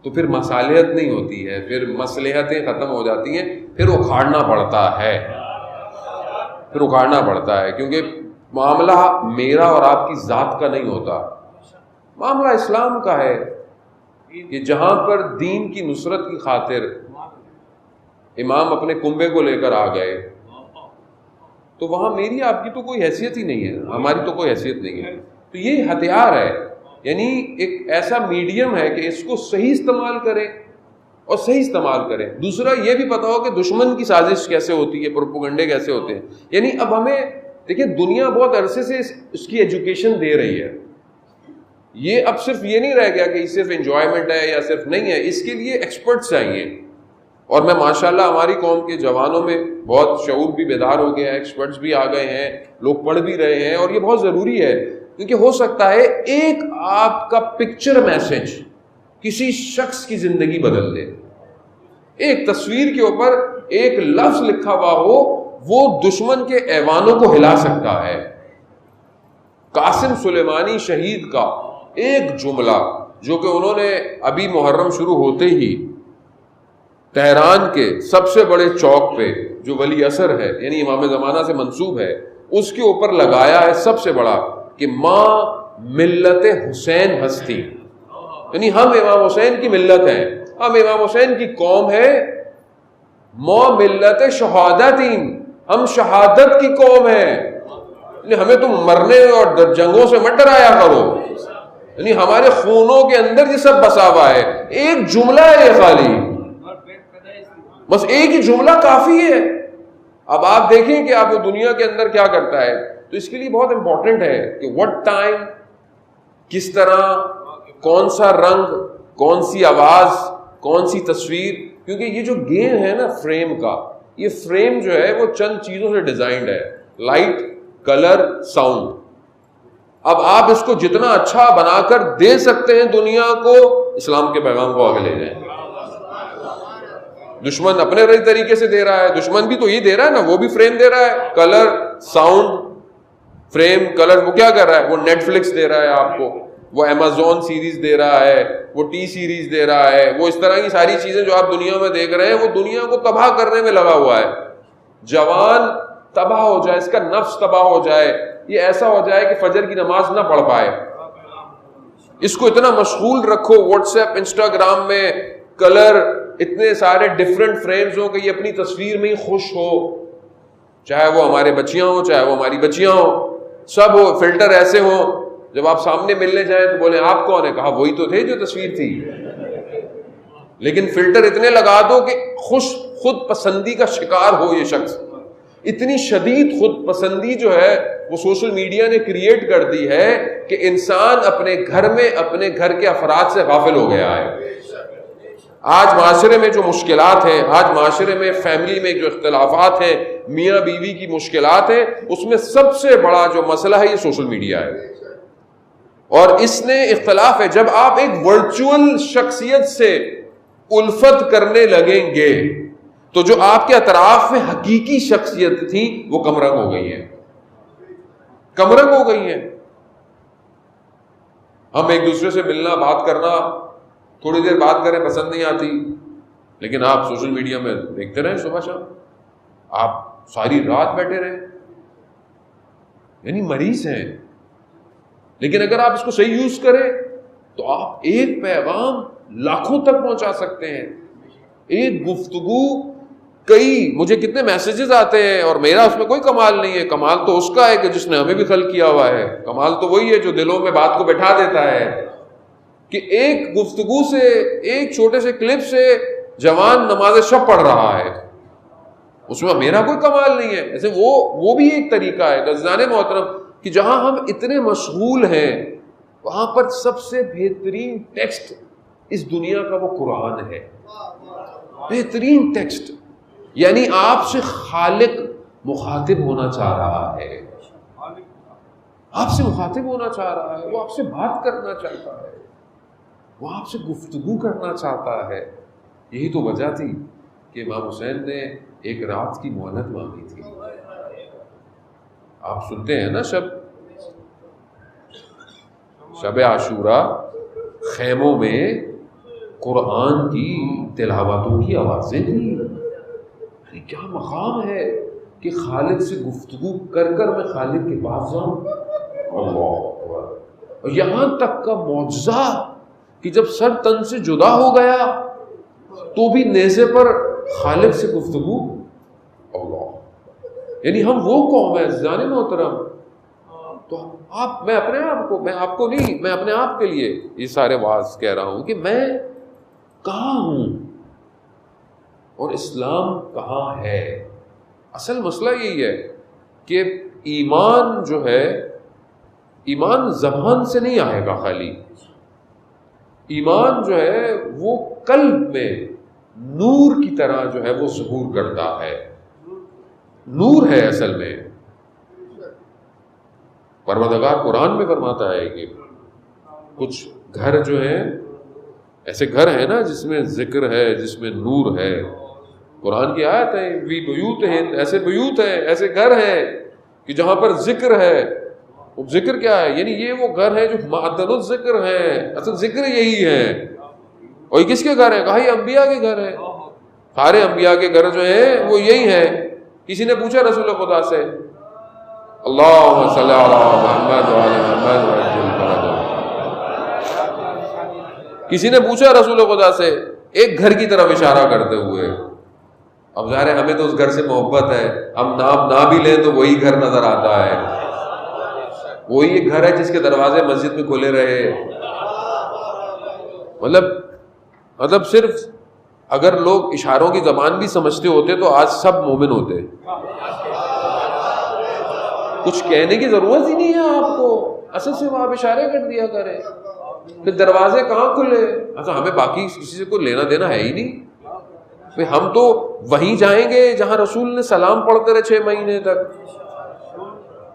تو پھر مصالحت نہیں ہوتی ہے، پھر مصلحتیں ختم ہو جاتی ہیں، پھر اکھاڑنا پڑتا ہے، پھر اکھاڑنا پڑتا ہے. کیونکہ معاملہ میرا اور آپ کی ذات کا نہیں ہوتا، معاملہ اسلام کا ہے کہ جہاں پر دین کی نصرت کی خاطر امام اپنے کنبے کو لے کر آ گئے تو وہاں میری آپ کی تو کوئی حیثیت ہی نہیں ہے، ہماری تو کوئی حیثیت نہیں ہے. تو یہ ہتھیار ہے، یعنی ایک ایسا میڈیم ہے کہ اس کو صحیح استعمال کریں اور صحیح استعمال کریں. دوسرا یہ بھی پتا ہو کہ دشمن کی سازش کیسے ہوتی ہے، پروپیگنڈے کیسے ہوتے ہیں. یعنی اب ہمیں دیکھیں دنیا بہت عرصے سے اس کی ایجوکیشن دے رہی ہے. یہ اب صرف یہ نہیں رہ گیا کہ صرف انجوائمنٹ ہے یا صرف نہیں ہے، اس کے لیے ایکسپرٹس چاہیے. اور میں ماشاءاللہ ہماری قوم کے جوانوں میں بہت شعور بھی بیدار ہو گیا ہے، ایکسپرٹس بھی آ گئے ہیں، لوگ پڑھ بھی رہے ہیں، اور یہ بہت ضروری ہے. کیونکہ ہو سکتا ہے ایک آپ کا پکچر میسج کسی شخص کی زندگی بدل دے. ایک تصویر کے اوپر ایک لفظ لکھا ہوا ہو، وہ دشمن کے ایوانوں کو ہلا سکتا ہے. قاسم سلیمانی شہید کا ایک جملہ جو کہ انہوں نے ابھی محرم شروع ہوتے ہی تہران کے سب سے بڑے چوک پہ جو ولی عصر ہے، یعنی امام زمانہ سے منسوب ہے، اس کے اوپر لگایا ہے سب سے بڑا کہ ماں ملت حسین ہستی، یعنی ہم امام حسین کی ملت ہیں، ہم امام حسین کی قوم ہے. ماں ملت شہادتین، ہم شہادت کی قوم ہیں، یعنی ہمیں تم مرنے اور جنگوں سے مت ڈرایا کرو، یعنی ہمارے خونوں کے اندر یہ سب بسا ہوا ہے. ایک جملہ ہے یہ، خالی بس ایک ہی جملہ کافی ہے. اب آپ دیکھیں کہ آپ وہ دنیا کے اندر کیا کرتا ہے. تو اس کے لیے بہت امپورٹنٹ ہے کہ وٹ ٹائم، کس طرح، کون سا رنگ، کون سی آواز، کون سی تصویر. کیونکہ یہ جو گیم ہے نا فریم کا، یہ فریم جو ہے وہ چند چیزوں سے ڈیزائنڈ ہے، لائٹ، کلر، ساؤنڈ. اب آپ اس کو جتنا اچھا بنا کر دے سکتے ہیں دنیا کو، اسلام کے پیغام کو آگے لے جائیں. دشمن اپنے طریقے سے دے رہا ہے، دشمن بھی تو یہ دے رہا ہے نا، وہ بھی فریم دے رہا ہے، کلر، ساؤنڈ، فریم، کلر. وہ کیا کر رہا ہے؟ وہ نیٹ فلکس دے رہا ہے آپ کو، وہ امیزون سیریز دے رہا ہے، وہ ٹی سیریز دے رہا ہے، وہ اس طرح کی ساری چیزیں جو آپ دنیا میں دیکھ رہے ہیں، وہ دنیا کو تباہ کرنے میں لگا ہوا ہے. جوان تباہ ہو جائے، اس کا نفس تباہ ہو جائے، یہ ایسا ہو جائے کہ فجر کی نماز نہ پڑھ پائے. اس کو اتنا مشغول رکھو واٹس ایپ، انسٹاگرام میں کلر، اتنے سارے ڈفرنٹ فریمز ہوں کہ یہ اپنی تصویر میں ہی خوش ہو، چاہے وہ ہمارے بچیاں ہوں، چاہے وہ ہماری بچیاں ہوں، سب ہو. فلٹر ایسے ہوں، جب آپ سامنے ملنے جائیں تو بولیں آپ کون ہے؟ کہا وہی تو تھے جو تصویر تھی. لیکن فلٹر اتنے لگا دو کہ خود پسندی کا شکار ہو یہ شخص. اتنی شدید خود پسندی جو ہے وہ سوشل میڈیا نے کریٹ کر دی ہے کہ انسان اپنے گھر میں اپنے گھر کے افراد سے غافل ہو گیا ہے. آج معاشرے میں جو مشکلات ہیں، آج معاشرے میں فیملی میں جو اختلافات ہیں، میاں بیوی کی مشکلات ہیں، اس میں سب سے بڑا جو مسئلہ ہے یہ سوشل میڈیا ہے. اور اس نے اختلاف ہے. جب آپ ایک ورچوئل شخصیت سے الفت کرنے لگیں گے تو جو آپ کے اطراف میں حقیقی شخصیت تھی وہ کمرنگ ہو گئی ہے، کمرنگ ہو گئی ہے. ہم ایک دوسرے سے ملنا، بات کرنا، تھوڑی دیر بات کریں پسند نہیں آتی، لیکن آپ سوشل میڈیا میں دیکھتے رہیں صبح شام، آپ ساری رات بیٹھے رہیں، یعنی مریض ہیں. لیکن اگر آپ اس کو صحیح یوز کریں تو آپ ایک پیغام لاکھوں تک پہنچا سکتے ہیں. ایک گفتگو کئی، مجھے کتنے میسیجز آتے ہیں اور میرا اس میں کوئی کمال نہیں ہے. کمال تو اس کا ہے کہ جس نے ہمیں بھی خلق کیا ہوا ہے. کمال تو وہی ہے جو دلوں میں بات کو بٹھا دیتا ہے کہ ایک گفتگو سے، ایک چھوٹے سے کلپ سے جوان نماز شب پڑھ رہا ہے. اس میں میرا کوئی کمال نہیں ہے. ایسے وہ بھی ایک طریقہ ہے. عزیزان محترم کہ جہاں ہم اتنے مشغول ہیں وہاں پر سب سے بہترین ٹیکسٹ اس دنیا کا وہ قرآن ہے. بہترین ٹیکسٹ، یعنی آپ سے خالق مخاطب ہونا چاہ رہا ہے، آپ سے مخاطب ہونا چاہ رہا ہے، وہ آپ سے بات کرنا چاہتا ہے، وہ آپ سے گفتگو کرنا چاہتا ہے. یہی تو وجہ تھی کہ امام حسین نے ایک رات کی مہلت مانگی تھی. آپ سنتے ہیں نا شب عاشورہ خیموں میں قرآن کی تلاوتوں کی آوازیں تھیں. کیا مقام ہے کہ خالق سے گفتگو کر میں خالق کے پاس جاؤں. اللہ اکبر. اور یہاں تک کا معجزہ کہ جب سر تن سے جدا ہو گیا تو بھی نیزے پر خالق سے گفتگو. اللہ، یعنی ہم وہ قوم ہے عزیزان محترم. تو میں اپنے آپ کو، میں آپ کو نہیں، میں اپنے آپ کے لیے یہ سارے واعظ کہہ رہا ہوں کہ میں کہاں ہوں اور اسلام کہاں ہے. اصل مسئلہ یہی ہے کہ ایمان جو ہے، ایمان زبان سے نہیں آئے گا خالی. ایمان جو ہے وہ قلب میں نور کی طرح جو ہے وہ ظہور کرتا ہے. نور ہے اصل میں. پروردگار قرآن میں فرماتا ہے کہ کچھ گھر جو ہیں ایسے گھر ہیں نا جس میں ذکر ہے، جس میں نور ہے. قرآن کی آیت ہے، وی بیوت ہیں، ایسے بیوت ہیں، ایسے گھر ہیں کہ جہاں پر ذکر ہے. وہ ذکر کیا ہے؟ یعنی یہ وہ گھر ہے جو معدن الذکر ہے. اصل ذکر یہی ہے. اور یہ کس کے گھر ہیں؟ کہا یہ انبیاء کے گھر ہیں. سارے انبیاء کے گھر جو ہیں وہ یہی ہیں. کسی نے پوچھا رسول خدا سے، اللہم صلی علی محمد وعلی محمد وعجل فرجہ، کسی نے پوچھا رسول خدا سے ایک گھر کی طرف اشارہ کرتے ہوئے. اب ظاہر ہے ہمیں تو اس گھر سے محبت ہے، ہم نام نہ بھی لیں تو وہی گھر نظر آتا ہے. وہی ایک گھر ہے جس کے دروازے مسجد میں کھلے رہے. مطلب صرف اگر لوگ اشاروں کی زبان بھی سمجھتے ہوتے تو آج سب مومن ہوتے. کچھ کہنے کی ضرورت ہی نہیں ہے آپ کو. اصل سے وہ آپ اشارے کر دیا کریں. پھر دروازے کہاں کھلے؟ اچھا ہمیں باقی کسی سے کوئی لینا دینا ہے ہی نہیں. ہم تو وہیں جائیں گے جہاں رسول نے سلام پڑھتے رہے 6 مہینے تک.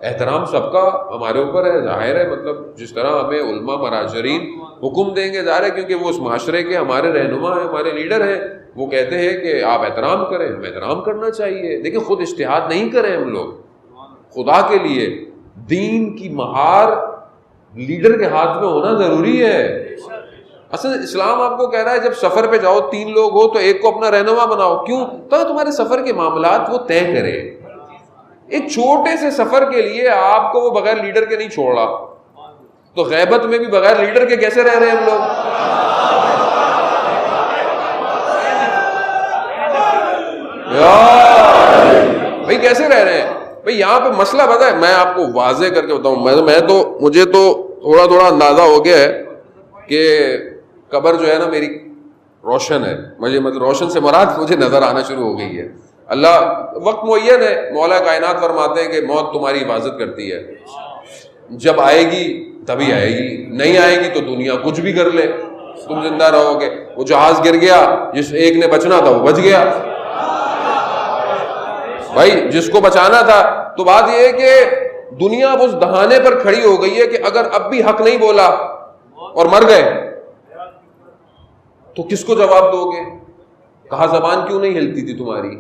احترام سب کا ہمارے اوپر ہے. ظاہر ہے مطلب جس طرح ہمیں علماء مراجعین حکم دیں گے، ظاہر ہے کیونکہ وہ اس معاشرے کے ہمارے رہنما ہیں، ہمارے لیڈر ہیں، وہ کہتے ہیں کہ آپ احترام کریں، ہمیں احترام کرنا چاہیے. لیکن خود اجتہاد نہیں کریں ہم لوگ. خدا کے لیے دین کی مہار لیڈر کے ہاتھ میں ہونا ضروری ہے. اصل اسلام آپ کو کہہ رہا ہے جب سفر پہ جاؤ 3 لوگ ہو تو ایک کو اپنا رہنما بناؤ. کیوں؟ تو تمہارے سفر کے معاملات وہ طے کرے. ایک چھوٹے سے سفر کے لیے آپ کو وہ بغیر لیڈر کے نہیں چھوڑ رہا. تو غیبت میں بھی بغیر لیڈر کے کیسے رہ رہے ہیں ہم لوگ؟ بھائی کیسے رہ رہے ہیں؟ بھئی یہاں پہ مسئلہ پتہ ہے، میں آپ کو واضح کر کے بتاؤں. مجھے تو تھوڑا اندازہ ہو گیا ہے کہ قبر جو ہے نا میری روشن ہے. مجھے روشن سے مراد مجھے نظر آنا شروع ہو گئی ہے. اللہ وقت معین ہے، مولا کائنات فرماتے ہیں کہ موت تمہاری حفاظت کرتی ہے، جب آئے گی تبھی آئے گی، نہیں آئے گی تو دنیا کچھ بھی کر لے، تم زندہ رہو گے۔ وہ جہاز گر گیا، جس ایک نے بچنا تھا وہ بچ گیا بھائی، جس کو بچانا تھا۔ تو بات یہ ہے کہ دنیا اب اس دہانے پر کھڑی ہو گئی ہے کہ اگر اب بھی حق نہیں بولا اور مر گئے تو کس کو جواب دو گے؟ کہا زبان کیوں نہیں ہلتی تھی تمہاری؟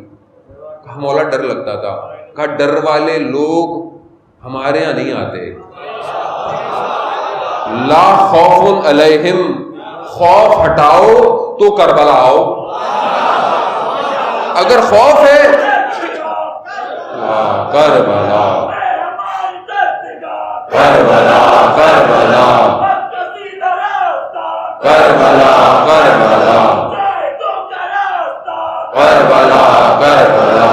کہا مولا ڈر لگتا تھا۔ کہا ڈر والے لوگ ہمارے یہاں نہیں آتے۔ لا خوف علیہم، خوف ہٹاؤ تو کربلا آؤ۔ اگر خوف ہے کربلا کربلا کربلا کربلا کربلا کربلا کربلا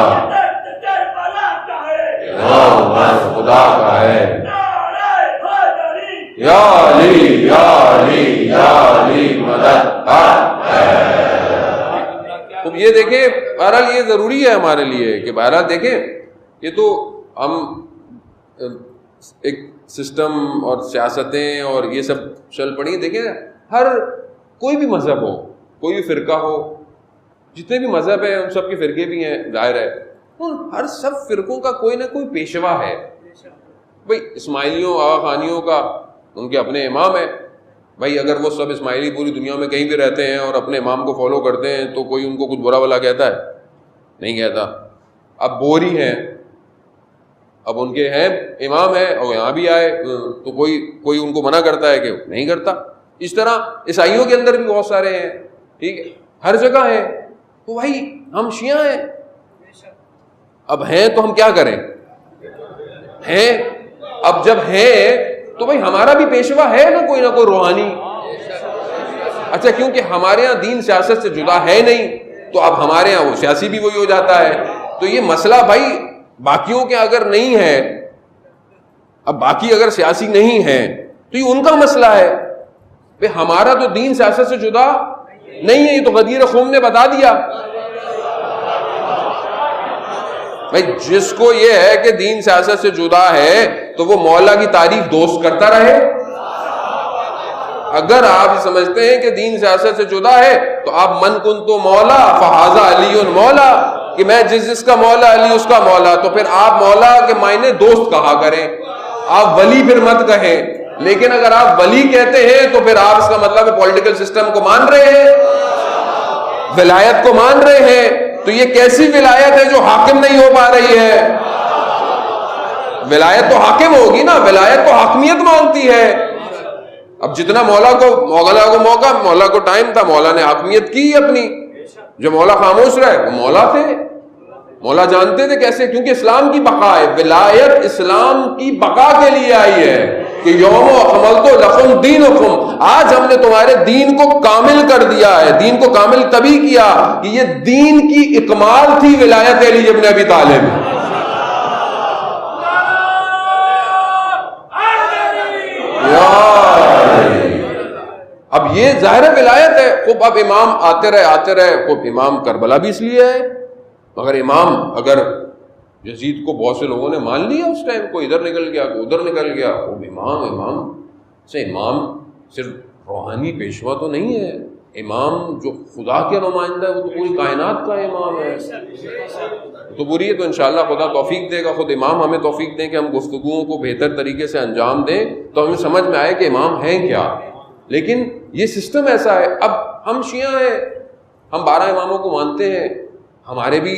خدا کا ہے، یا علی یا علی یا علی مدد ہے۔ اب یہ دیکھیں، بہرحال یہ ضروری ہے ہمارے لیے کہ بہرحال دیکھیں، یہ تو ہم ایک سسٹم اور سیاستیں اور یہ سب چل پڑی، دیکھیں ہر کوئی بھی مذہب ہو، کوئی بھی فرقہ ہو، جتنے بھی مذہب ہیں ان سب کے فرقے بھی ہیں، ظاہر ہے ہر سب فرقوں کا کوئی نہ کوئی پیشوا ہے۔ بھائی اسماعیلیوں آغا خانیوں کا ان کے اپنے امام ہیں، بھائی اگر وہ سب اسماعیلی پوری دنیا میں کہیں بھی رہتے ہیں اور اپنے امام کو فالو کرتے ہیں تو کوئی ان کو کچھ برا بلا کہتا ہے؟ نہیں کہتا۔ اب بوری ہیں، اب ان کے ہیں امام ہیں اور یہاں بھی آئے تو کوئی ان کو منع کرتا ہے کہ نہیں کرتا۔ اس طرح عیسائیوں کے اندر بھی بہت سارے ہیں، ٹھیک ہے، ہر جگہ ہیں۔ تو بھائی ہم شیعہ ہیں، اب ہیں تو ہم کیا کریں؟ ہیں، اب جب ہیں تو بھائی ہمارا بھی پیشوا ہے نا کوئی روحانی۔ اچھا کیونکہ ہمارے ہاں دین سیاست سے جدا ہے نہیں تو اب ہمارے ہاں وہ سیاسی بھی وہی ہو جاتا ہے۔ تو یہ مسئلہ بھائی باقیوں کے اگر نہیں ہے، اب باقی اگر سیاسی نہیں ہیں تو یہ ان کا مسئلہ ہے، بھئی ہمارا تو دین سیاست سے جدا نہیں ہے، یہ تو غدیر خم نے بتا دیا۔ بھئی جس کو یہ ہے کہ دین سیاست سے جدا ہے تو وہ مولا کی تعریف دوست کرتا رہے۔ اگر آپ سمجھتے ہیں کہ دین سیاست سے جدا ہے تو آپ من کنت مولا فہذا علی مولا، کہ میں جس کا مولا علی اس کا مولا، تو پھر آپ مولا کے معنی دوست کہا کریں، آپ ولی پھر مت کہیں۔ لیکن اگر آپ ولی کہتے ہیں تو پھر آپ اس کا مطلب پولیٹیکل سسٹم کو مان رہے ہیں، ولایت کو مان رہے ہیں۔ تو یہ کیسی ولایت ہے جو حاکم نہیں ہو پا رہی ہے؟ ولایت تو حاکم ہوگی نا، ولایت تو حاکمیت مانتی ہے۔ اب جتنا مولا کو موقع، مولا کو ٹائم تھا، مولا نے حاکمیت کی اپنی۔ جو مولا خاموش رہے وہ مولا تھے، مولا جانتے تھے کیسے، کیونکہ اسلام کی بقا ہے، ولایت اسلام کی بقا کے لیے آئی ہے کہ یوم اکملت لکم دینکم، آج ہم نے تمہارے دین کو کامل کر دیا ہے۔ دین کو کامل تبھی کیا کہ یہ دین کی اکمال تھی ولایت علی ابن ابی طالب۔ اب یہ ظاہر ولایت ہے۔ خوب اب امام آتے رہے، خوب امام کربلا بھی اس لیے ہے، مگر امام اگر یزید کو بہت سے لوگوں نے مان لیا اس ٹائم، کوئی ادھر نکل گیا کوئی ادھر نکل گیا، خوب امام سے امام صرف روحانی پیشوا تو نہیں ہے، امام جو خدا کے نمائندہ ہے وہ تو پوری کائنات کا امام ہے۔ تو پوری ہے، تو انشاءاللہ خدا توفیق دے گا، خود امام ہمیں توفیق دیں کہ ہم گفتگوؤں کو بہتر طریقے سے انجام دیں تو ہمیں سمجھ میں آئے کہ امام ہیں کیا۔ لیکن یہ سسٹم ایسا ہے، اب ہم شیعہ ہیں، ہم 12 اماموں کو مانتے ہیں، ہمارے بھی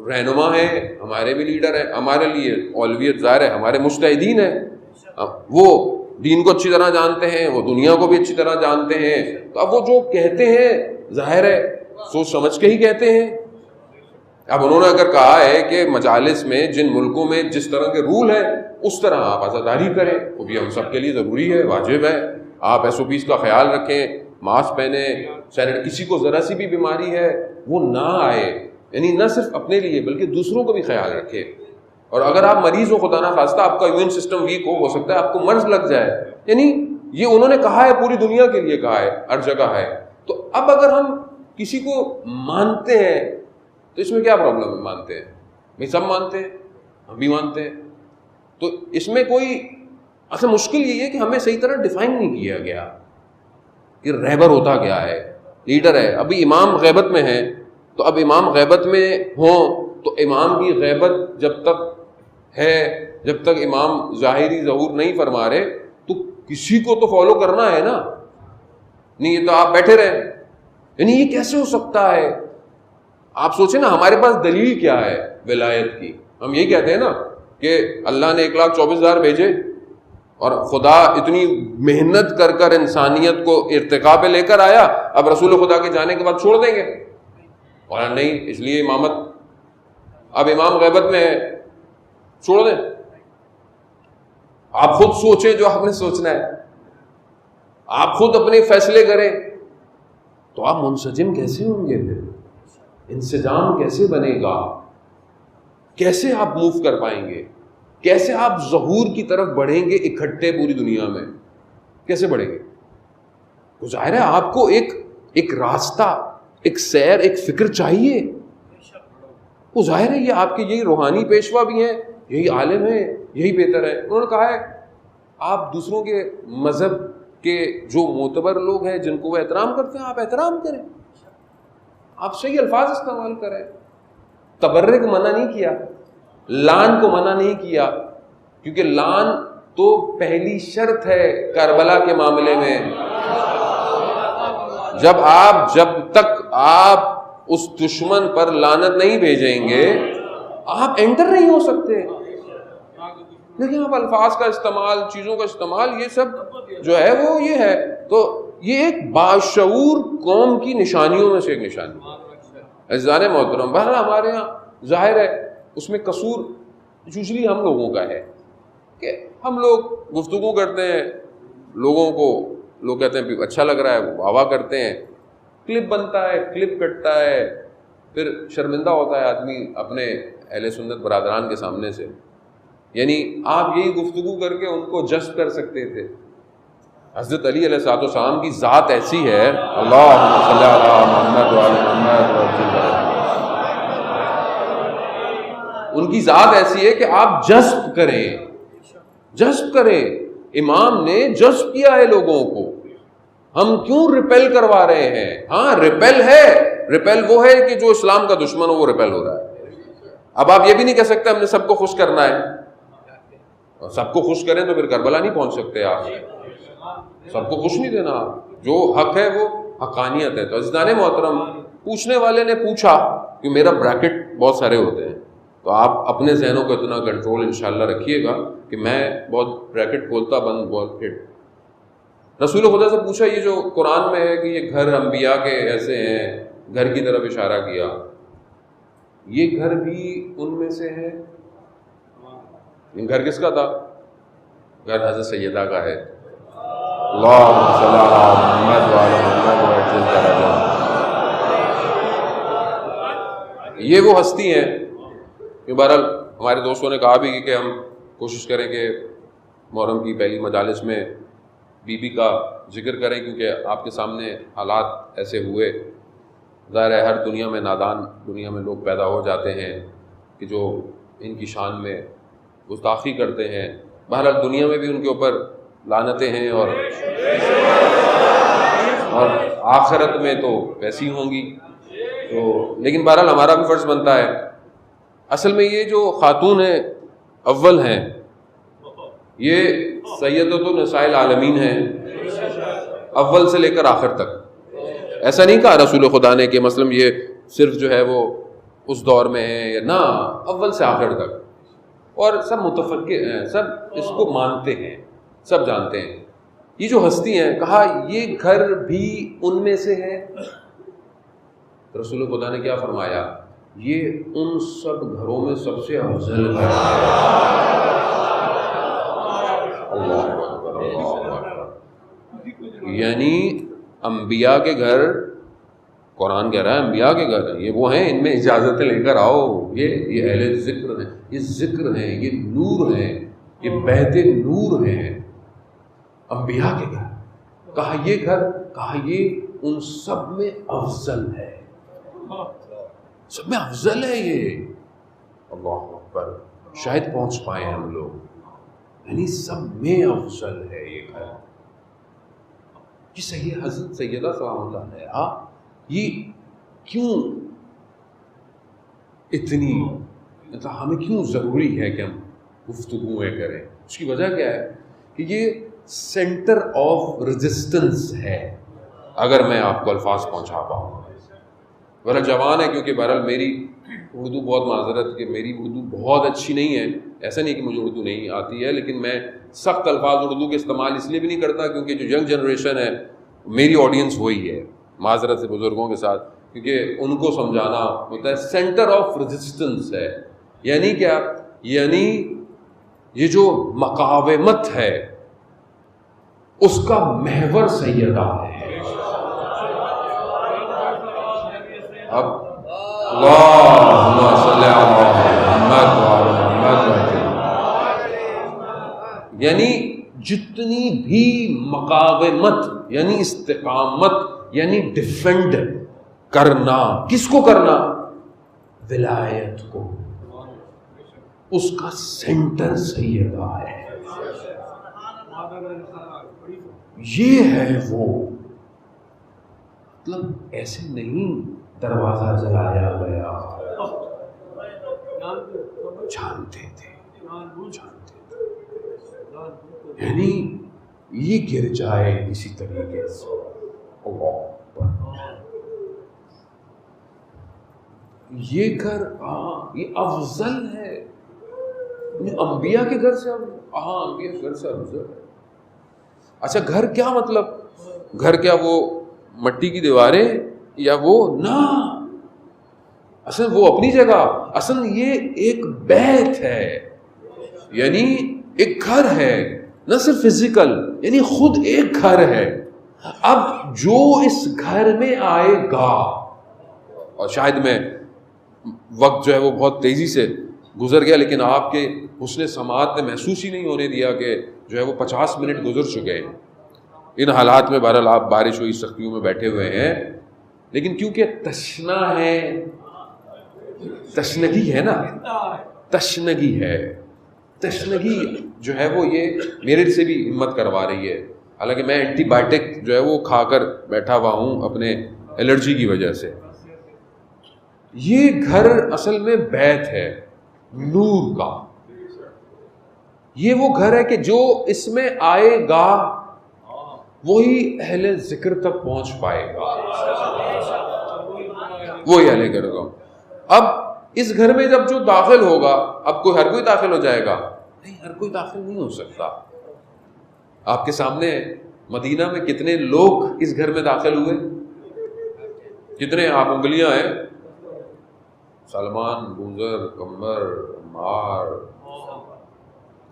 رہنما ہیں، ہمارے بھی لیڈر ہیں، ہمارے لیے اولویت ظاہر ہے ہمارے مجتہدین ہیں، وہ دین کو اچھی طرح جانتے ہیں، وہ دنیا کو بھی اچھی طرح جانتے ہیں۔ تو اب وہ جو کہتے ہیں ظاہر ہے سوچ سمجھ کے ہی کہتے ہیں۔ اب انہوں نے اگر کہا ہے کہ مجالس میں جن ملکوں میں جس طرح کے رول ہیں اس طرح آپ عزاداری کریں، وہ بھی ہم سب کے لیے ضروری ہے، واجب ہے۔ آپ SOPs کا خیال رکھیں، ماسک پہنیں، کسی کو ذرا سی بھی بیماری ہے وہ نہ آئے، یعنی نہ صرف اپنے لیے بلکہ دوسروں کو بھی خیال رکھے۔ اور اگر آپ مریض ہو، خدا نہ خواستہ آپ کا امیون سسٹم ویک ہو سکتا ہے آپ کو مرض لگ جائے، یعنی یہ انہوں نے کہا ہے، پوری دنیا کے لیے کہا ہے، ہر جگہ ہے۔ تو اب اگر ہم کسی کو مانتے ہیں تو اس میں کیا پرابلم ہے؟ مانتے ہیں بھائی، سب مانتے ہیں، ہم بھی مانتے ہیں. تو اس میں کوئی اصل مشکل یہ ہے کہ ہمیں صحیح طرح ڈیفائن نہیں کیا گیا کہ رہبر ہوتا کیا ہے، لیڈر ہے. ابھی امام غیبت میں ہے، تو اب امام غیبت میں ہوں تو امام کی غیبت جب تک ہے، جب تک امام ظاہری ظہور نہیں فرما رہے تو کسی کو تو فالو کرنا ہے نا. نہیں یہ تو آپ بیٹھے رہے، یعنی یہ کیسے ہو سکتا ہے؟ آپ سوچیں نا، ہمارے پاس دلیل کیا ہے ولایت کی؟ ہم یہی کہتے ہیں نا کہ اللہ نے 1,24,000 بھیجے اور خدا اتنی محنت کر کر انسانیت کو ارتقاء پہ لے کر آیا، اب رسول خدا کے جانے کے بعد چھوڑ دیں گے؟ اور نہیں، اس لیے امامت اب امام غیبت میں ہے، چھوڑ دیں. آپ خود سوچیں جو آپ نے سوچنا ہے، آپ خود اپنے فیصلے کریں. تو آپ منسجم کیسے ہوں گے؟ پھر انسجام کیسے بنے گا؟ کیسے آپ موو کر پائیں گے؟ کیسے آپ ظہور کی طرف بڑھیں گے اکٹھے پوری دنیا میں؟ کیسے بڑھیں گے؟ تو ظاہر ہے آپ کو ایک راستہ، ایک سیر، ایک فکر چاہیے. وہ ظاہر ہے یہ آپ کے یہی روحانی پیشوا بھی ہیں، یہی عالم ہیں، یہی بہتر ہے. انہوں نے کہا ہے آپ دوسروں کے مذہب کے جو معتبر لوگ ہیں جن کو وہ احترام کرتے ہیں، آپ احترام کریں، آپ صحیح الفاظ استعمال کریں. تبرک منع نہیں کیا، لعن کو منع نہیں کیا، کیونکہ لعن تو پہلی شرط ہے کربلا کے معاملے میں. جب تک آپ اس دشمن پر لعنت نہیں بھیجیں گے آپ انٹر نہیں ہو سکتے. لیکن آپ الفاظ کا استعمال، چیزوں کا استعمال، یہ سب جو ہے وہ یہ ہے. تو یہ ایک باشعور قوم کی نشانیوں میں سے ایک نشانی ہے. عزیزان محترم، بہرحال ہمارے ہاں ظاہر ہے اس میں قصور یوزلی ہم لوگوں کا ہے کہ ہم لوگ گفتگو کرتے ہیں، لوگوں کو لوگ کہتے ہیں اچھا لگ رہا ہے، وہ واہ واہ کرتے ہیں، کلپ بنتا ہے، کلپ کٹتا ہے، پھر شرمندہ ہوتا ہے آدمی اپنے اہل سنت برادران کے سامنے سے. یعنی آپ یہی گفتگو کر کے ان کو جذب کر سکتے تھے. حضرت علی علیہ الصلوۃ والسلام کی ذات ایسی ہے، اللہم صلی علی محمد وعلی محمد، ان کی ذات ایسی ہے کہ آپ جذب کریں. امام نے جذب کیا ہے لوگوں کو. ہم کیوں ریپیل کروا رہے ہیں؟ ہاں ریپیل ہے، ریپیل وہ ہے کہ جو اسلام کا دشمن ہو وہ ریپیل ہو رہا ہے. اب آپ یہ بھی نہیں کہہ سکتے ہم نے سب کو خوش کرنا ہے. سب کو خوش کریں تو پھر کربلا نہیں پہنچ سکتے. آپ سب کو خوش نہیں دینا، جو حق ہے وہ حقانیت ہے. تو عزیزان محترم، پوچھنے والے نے پوچھا کہ میرا بریکٹ بہت سارے ہوتے ہیں، تو آپ اپنے ذہنوں کو اتنا کنٹرول انشاءاللہ رکھیے گا کہ میں بہت بریکٹ کھولتا بند بہت ہٹ. رسول خدا سے پوچھا یہ جو قرآن میں ہے کہ یہ گھر انبیاء کے ایسے ہیں، گھر کی طرف اشارہ کیا، یہ گھر بھی ان میں سے ہے؟ گھر کس کا تھا؟ گھر حضرت سیدہ کا ہے. اللہم صلی علی محمد وعلی محمد. یہ وہ ہستی ہیں کہ بہرحال ہمارے دوستوں نے کہا بھی کہ ہم کوشش کریں کہ محرم کی پہلی مجالس میں بی بی کا ذکر کریں، کیونکہ آپ کے سامنے حالات ایسے ہوئے. ظاہر ہے ہر دنیا میں نادان دنیا میں لوگ پیدا ہو جاتے ہیں کہ جو ان کی شان میں گستاخی کرتے ہیں. بہرحال دنیا میں بھی ان کے اوپر لعنتیں ہیں اور آخرت میں تو ویسی ہوں گی. تو لیکن بہرحال ہمارا بھی فرض بنتا ہے. اصل میں یہ جو خاتون ہیں اول ہیں، یہ سیدۃ النساء العالمین ہیں، اول سے لے کر آخر تک. ایسا نہیں کہا رسول خدا نے کہ مثلا یہ صرف جو ہے وہ اس دور میں ہے یا نہ، اول سے آخر تک. اور سب متفق ہیں، سب اس کو مانتے ہیں، سب جانتے ہیں. یہ جو ہستی ہیں، کہا یہ گھر بھی ان میں سے ہے. رسول خدا نے کیا فرمایا؟ یہ ان سب گھروں میں سب سے افضل گھر ہے. یعنی انبیاء کے گھر، قرآن کہہ رہا ہے انبیاء کے گھر ہیں، یہ وہ ہیں ان میں اجازتیں لے کر آؤ. یہ اہل ذکر ہیں، یہ ذکر ہیں، یہ نور ہیں، یہ بہت نور ہیں. انبیاء کے گھر، کہا یہ گھر، کہا یہ ان سب میں افضل ہے. سب میں افضل ہے یہ. اللہ اکبر. شاید پہنچ پائے ہم لوگ, یعنی سب میں افضل ہے یہ گھر. یہ صحیح حضرت سیدہ سلام اللہ علیہا یہ کیوں اتنی, مطلب ہمیں کیوں ضروری ہے کہ ہم گفتگویں کریں؟ اس کی وجہ کیا ہے کہ یہ سینٹر آف ریزسٹنس ہے, اگر میں آپ کو الفاظ پہنچا پاؤں. بہرحال جوان ہے, کیونکہ بہرحال میری اردو بہت معذرت کہ میری اردو بہت اچھی نہیں ہے, ایسا نہیں کہ مجھے اردو نہیں آتی ہے, لیکن میں سخت الفاظ اردو کے استعمال اس لیے بھی نہیں کرتا کیونکہ جو ینگ جنریشن ہے میری آڈینس وہی ہے, معذرت سے بزرگوں کے ساتھ, کیونکہ ان کو سمجھانا ہوتا ہے. سینٹر آف ریزسٹنس ہے, یعنی کیا, یعنی یہ جو مقاومت ہے اس کا محور سیدہ ہے. اب اللہم صلی علی محمد, یعنی جتنی بھی مقاومت یعنی استقامت یعنی ڈیفینڈ کرنا, کس کو کرنا؟ ولایت کو, اس کا سینٹر سیدہ ہے. یہ ہے وہ, مطلب ایسے نہیں دروازہ جلایا گیا, جانتے تھے, یعنی یہ گر جائے کسی طریقے سے. یہ گھر یہ افضل ہے, انبیاء کے گھر سے, انبیاء کے گھر سے افضل ہے. اچھا گھر کیا مطلب, گھر کیا وہ مٹی کی دیواریں یا وہ نہ, اصل وہ اپنی جگہ, اصل یہ ایک بیت ہے, یعنی ایک گھر ہے, نہ صرف فزیکل, یعنی خود ایک گھر ہے. اب جو اس گھر میں آئے گا, اور شاید میں وقت جو ہے وہ بہت تیزی سے گزر گیا, لیکن آپ کے حسن سماعت نے محسوس ہی نہیں ہونے دیا کہ جو ہے وہ 50 منٹ گزر چکے ہیں. ان حالات میں بہرحال آپ بارش ہوئی سختیوں میں بیٹھے ہوئے ہیں, لیکن کیونکہ تشنا ہے, تشنگی ہے نا, تشنگی ہے, تشنگی جو ہے وہ یہ میرے سے بھی ہمت کروا رہی ہے, حالانکہ میں اینٹی بائیوٹک جو ہے وہ کھا کر بیٹھا ہوا ہوں اپنے الرجی کی وجہ سے. یہ گھر اصل میں بیت ہے نور کا. یہ وہ گھر ہے کہ جو اس میں آئے گا وہی اہل ذکر تک پہنچ پائے گا, وہی اہل ذکر کا. اب اس گھر میں جب جو داخل ہوگا, اب کوئی ہر کوئی داخل ہو جائے گا؟ نہیں, ہر کوئی داخل نہیں ہو سکتا. آپ کے سامنے مدینہ میں کتنے لوگ اس گھر میں داخل ہوئے, کتنے آپ انگلیاں ہیں, سلمان, گوزر, کمبر, عمار.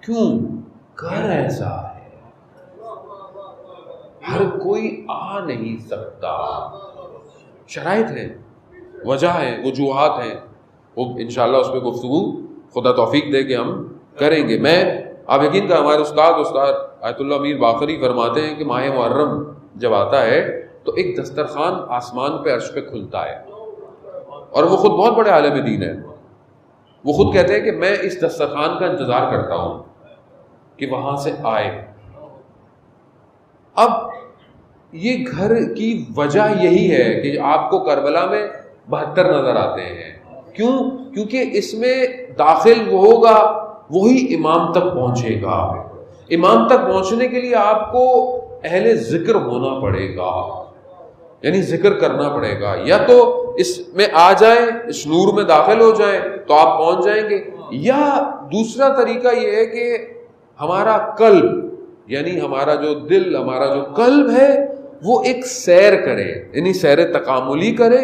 کیوں؟ گھر ایسا ہے, ہر کوئی آ نہیں سکتا. شرائط ہیں, وجہ ہیں, وجوہات ہیں, وہ انشاءاللہ اس پہ گفتگو خدا توفیق دے کہ ہم کریں گے. میں آپ یقین کا ہمارے استاد آیت اللہ امیر باقری فرماتے ہیں کہ ماہ محرم جب آتا ہے تو ایک دسترخوان آسمان پہ عرش پہ کھلتا ہے, اور وہ خود بہت بڑے عالم دین ہے. وہ خود کہتے ہیں کہ میں اس دسترخوان کا انتظار کرتا ہوں کہ وہاں سے آئے. اب یہ گھر کی وجہ یہی ہے کہ آپ کو کربلا میں 72 نظر آتے ہیں. کیوں؟ کیونکہ اس میں داخل وہ ہوگا وہی امام تک پہنچے گا. امام تک پہنچنے کے لیے آپ کو اہل ذکر ہونا پڑے گا, یعنی ذکر کرنا پڑے گا. یا تو اس میں آ جائیں, اس نور میں داخل ہو جائیں تو آپ پہنچ جائیں گے, یا دوسرا طریقہ یہ ہے کہ ہمارا قلب, یعنی ہمارا جو دل, ہمارا جو قلب ہے وہ ایک سیر کرے, یعنی سیر تکاملی کرے,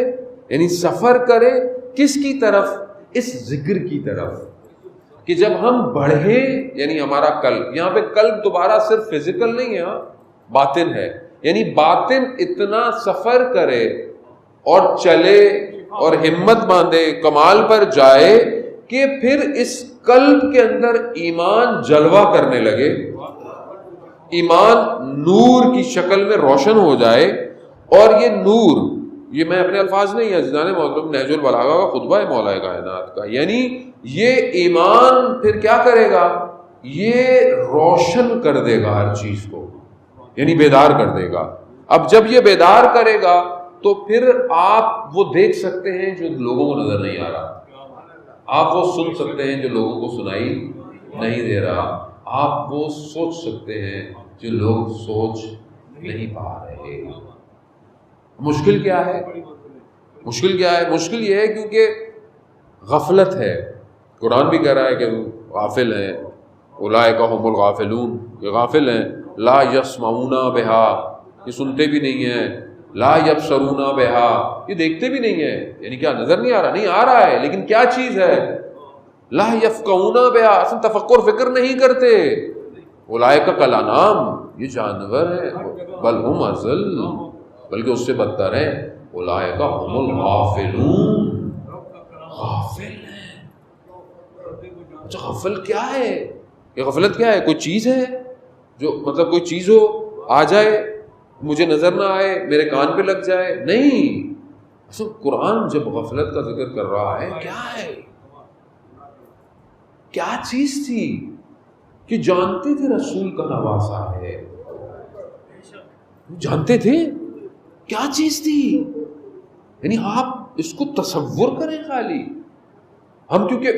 یعنی سفر کرے. کس کی طرف؟ اس ذکر کی طرف. کہ جب ہم بڑھیں, یعنی ہمارا قلب, یہاں پہ قلب دوبارہ صرف فزیکل نہیں ہے, باطن ہے, یعنی باطن اتنا سفر کرے اور چلے اور ہمت باندھے, کمال پر جائے کہ پھر اس قلب کے اندر ایمان جلوہ کرنے لگے, ایمان نور کی شکل میں روشن ہو جائے, اور یہ نور یہ میں اپنے الفاظ نہیں ہے، عزیزان محترم، نہج البلاغہ کا خطبہ ہے مولا کائنات کا. یعنی یہ ایمان پھر کیا کرے گا؟ یہ روشن کر دے گا ہر چیز کو، یعنی بیدار کر دے گا. اب جب یہ بیدار کرے گا تو پھر آپ وہ دیکھ سکتے ہیں جو لوگوں کو نظر نہیں آ رہا، آپ وہ سن سکتے ہیں جو لوگوں کو سنائی نہیں دے رہا، آپ وہ سوچ سکتے ہیں جو لوگ سوچ نہیں پا رہے. مشکل کیا ہے؟ مشکل کیا ہے؟ مشکل یہ ہے کیونکہ غفلت ہے. قرآن بھی کہہ رہا ہے کہ غافل ہیں، اولئک هم الغافلون، یہ غافل ہیں. لا یسمعون بہا، یہ سنتے بھی نہیں ہیں. لا یبصرون بہا، یہ دیکھتے بھی نہیں ہیں. یعنی کیا نظر نہیں آ رہا؟ نہیں آ رہا ہے، لیکن کیا چیز ہے؟ لا یفقہون بہا، اصل تفکر فکر نہیں کرتے. اولئک کالانعام، یہ جانور ہیں. بل ہم اضل، بلکہ اس سے بدتر ہیں. اولئک هم الغافلون، غافل ہیں. اچھا غفل کیا ہے؟ یہ غفلت کیا ہے؟ کوئی چیز ہے جو مطلب کوئی چیز ہو آ جائے مجھے نظر نہ آئے، میرے کان پہ لگ جائے؟ نہیں. اصل قرآن جب غفلت کا ذکر کر رہا ہے، کیا ہے؟ کیا چیز تھی کہ جانتے تھے رسول کا نواسا ہے؟ جانتے تھے کیا چیز تھی؟ یعنی آپ اس کو تصور کریں. خالی ہم کیونکہ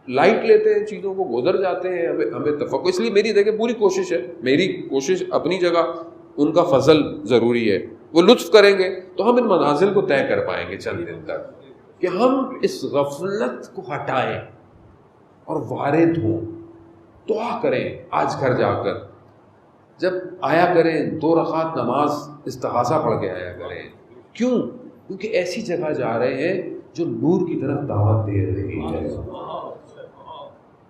لائٹ لیتے ہیں چیزوں کو، گزر جاتے ہیں، ہمیں تفکر. اس لیے میری دیکھیں پوری کوشش ہے، میری کوشش اپنی جگہ، ان کا فضل ضروری ہے. وہ لطف کریں گے تو ہم ان منازل کو طے کر پائیں گے چند دن تک، کہ ہم اس غفلت کو ہٹائیں اور وارد ہوں. دعا کریں آج گھر جا کر، جب آیا کریں 2 رکعت نماز استغاثہ پڑھ کے آیا کریں. کیوں؟ کیونکہ ایسی جگہ جا رہے ہیں جو نور کی طرف دعوت دے رہی ہے.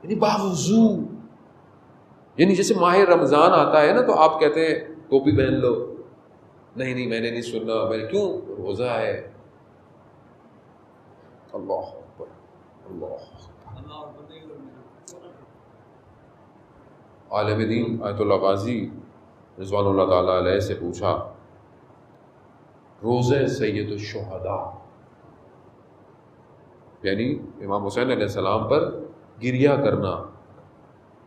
یعنی باوضو، یعنی جیسے ماہ رمضان آتا ہے نا تو آپ کہتے ہیں ٹوپی پہن لو. نہیں نہیں میں نے نہیں سننا، میں نے کیوں؟ روزہ ہے. اللہ اکبر، اللہ اکبر. عالم دین آیت اللہ غازی رضوان اللہ تعالیٰ علیہ سے پوچھا، روزہ سید الشہداء یعنی امام حسین علیہ السلام پر گریہ کرنا،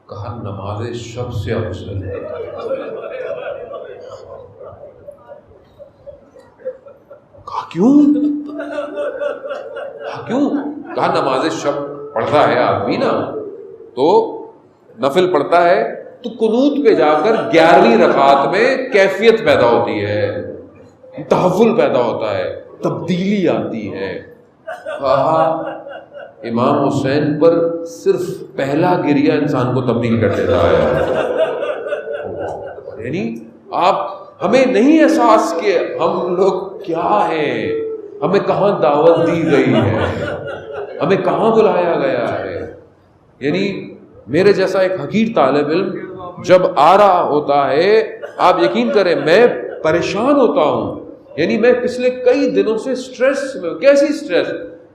کہا نماز شب سے افضل ہے. کہا کیوں؟ کیوں؟ کہا نماز شب پڑھتا ہے آدمی نا، تو نفل پڑھتا ہے تو قنوت پہ جا کر 11ویں رکعت میں کیفیت پیدا ہوتی ہے، تحول پیدا ہوتا ہے، تبدیلی آتی ہے. کہا امام حسین پر صرف پہلا گریہ انسان کو تبدیل کر دیتا ہے. یعنی آپ ہمیں نہیں احساس کہ ہم لوگ کیا ہیں، ہمیں کہاں دعوت دی گئی ہے، ہمیں کہاں بلایا گیا ہے. یعنی میرے جیسا ایک حقیر طالب علم جب آ رہا ہوتا ہے، آپ یقین کریں میں پریشان ہوتا ہوں. یعنی میں پچھلے کئی دنوں سے سٹریس میں. کیسی سٹریس؟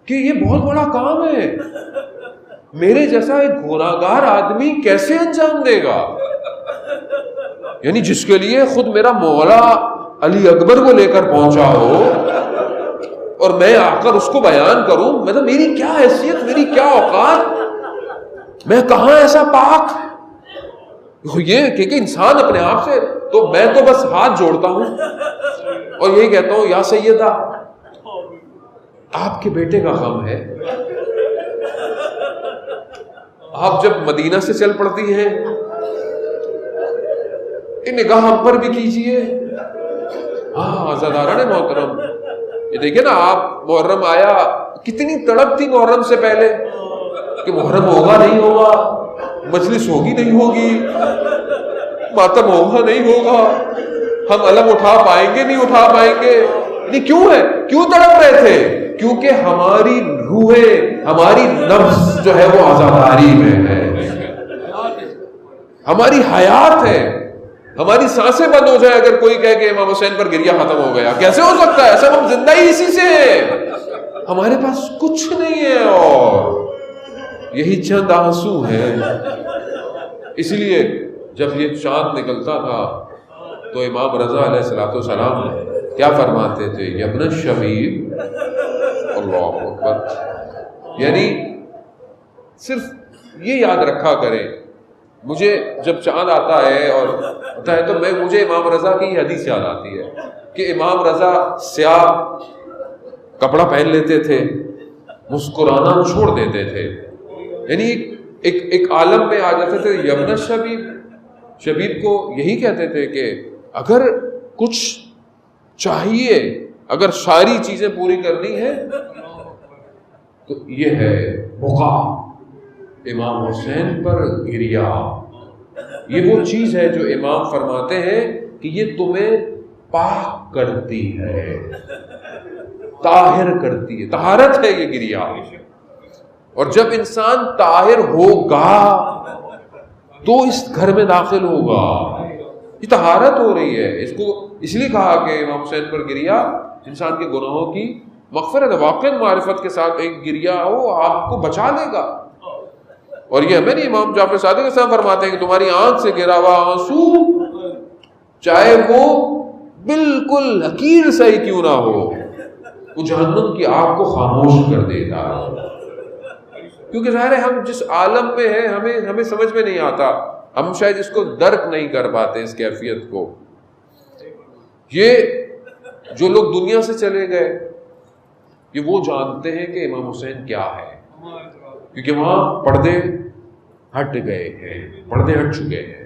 کہ یہ بہت بڑا کام ہے، میرے جیسا ایک گناہگار آدمی کیسے انجام دے گا؟ یعنی جس کے لیے خود میرا مولا علی اکبر کو لے کر پہنچا ہو اور میں آ کر اس کو بیان کروں، مطلب میری کیا حیثیت، میری کیا اوقات، میں کہاں ایسا پاک. یہ کہ انسان اپنے آپ سے، تو میں تو بس ہاتھ جوڑتا ہوں اور یہی کہتا ہوں یا سیدہ آپ کے بیٹے کا غم ہے. آپ جب مدینہ سے چل پڑتی ہیں، نگاہ ہم پر بھی کیجئے. ہاں عزاداران محترم، یہ دیکھیں نا، آپ محرم آیا، کتنی تڑپ تھی محرم سے پہلے کہ محرم ہوگا نہیں ہوگا، مجلس ہوگی نہیں ہوگی، ماتم ہوگا نہیں ہوگا، ہم علم اٹھا پائیں گے نہیں اٹھا پائیں گے. نہیں کیوں ہے؟ کیوں تڑپ رہے تھے؟ کیونکہ ہماری روحیں، ہماری نفس جو ہے وہ آزاداری میں ہے، ہماری حیات ہے. ہماری سانسیں بند ہو جائے اگر کوئی کہے کہ امام حسین پر گریہ ختم ہو گیا، کیسے ہو سکتا ہے؟ سب ہم زندہ ہی اسی سے ہیں، ہمارے پاس کچھ نہیں ہے اور یہی چند آنسو ہیں. اس لیے جب یہ چاند نکلتا تھا تو امام رضا علیہ السلام نے کیا فرماتے تھے؟ یبن الشبیب، اللہ اکبر، یعنی صرف یہ یاد رکھا کریں، مجھے جب چاند آتا ہے اور ہوتا ہے تو مجھے امام رضا کی یہ حدیث یاد آتی ہے کہ امام رضا سیاہ کپڑا پہن لیتے تھے، مسکرانا چھوڑ دیتے تھے، یعنی ایک عالم میں آ جاتے تھے یمن شبیب. شبیب کو یہی کہتے تھے کہ اگر کچھ چاہیے، اگر ساری چیزیں پوری کرنی ہے تو یہ ہے بقا، امام حسین پر گریا. یہ وہ چیز ہے جو امام فرماتے ہیں کہ یہ تمہیں پاک کرتی ہے، طاہر کرتی ہے، طہارت ہے یہ گریا. اور جب انسان طاہر ہوگا تو اس گھر میں داخل ہوگا، یہ طہارت ہو رہی ہے. اس کو اس لیے کہا کہ امام حسین پر گریا انسان کے گناہوں کی مغفرت ہے. واقعی معرفت کے ساتھ ایک گریا وہ آپ کو بچا لے گا. اور یہ ہمیں نہیں، امام جعفر صادق کے ساتھ فرماتے ہیں کہ تمہاری آنکھ سے گرا ہوا آنسو چاہے وہ بالکل حقیر سے ہی کیوں نہ ہو، وہ جہنم کی آگ کو خاموش کر دیتا ہے. کیونکہ ظاہر ہے ہم جس عالم میں ہیں ہمیں سمجھ میں نہیں آتا، ہم شاید اس کو درک نہیں کر پاتے اس کیفیت کو. یہ جو لوگ دنیا سے چلے گئے یہ وہ جانتے ہیں کہ امام حسین کیا ہے، کیونکہ وہاں پردے ہٹ گئے ہیں، پردے ہٹ چکے ہیں.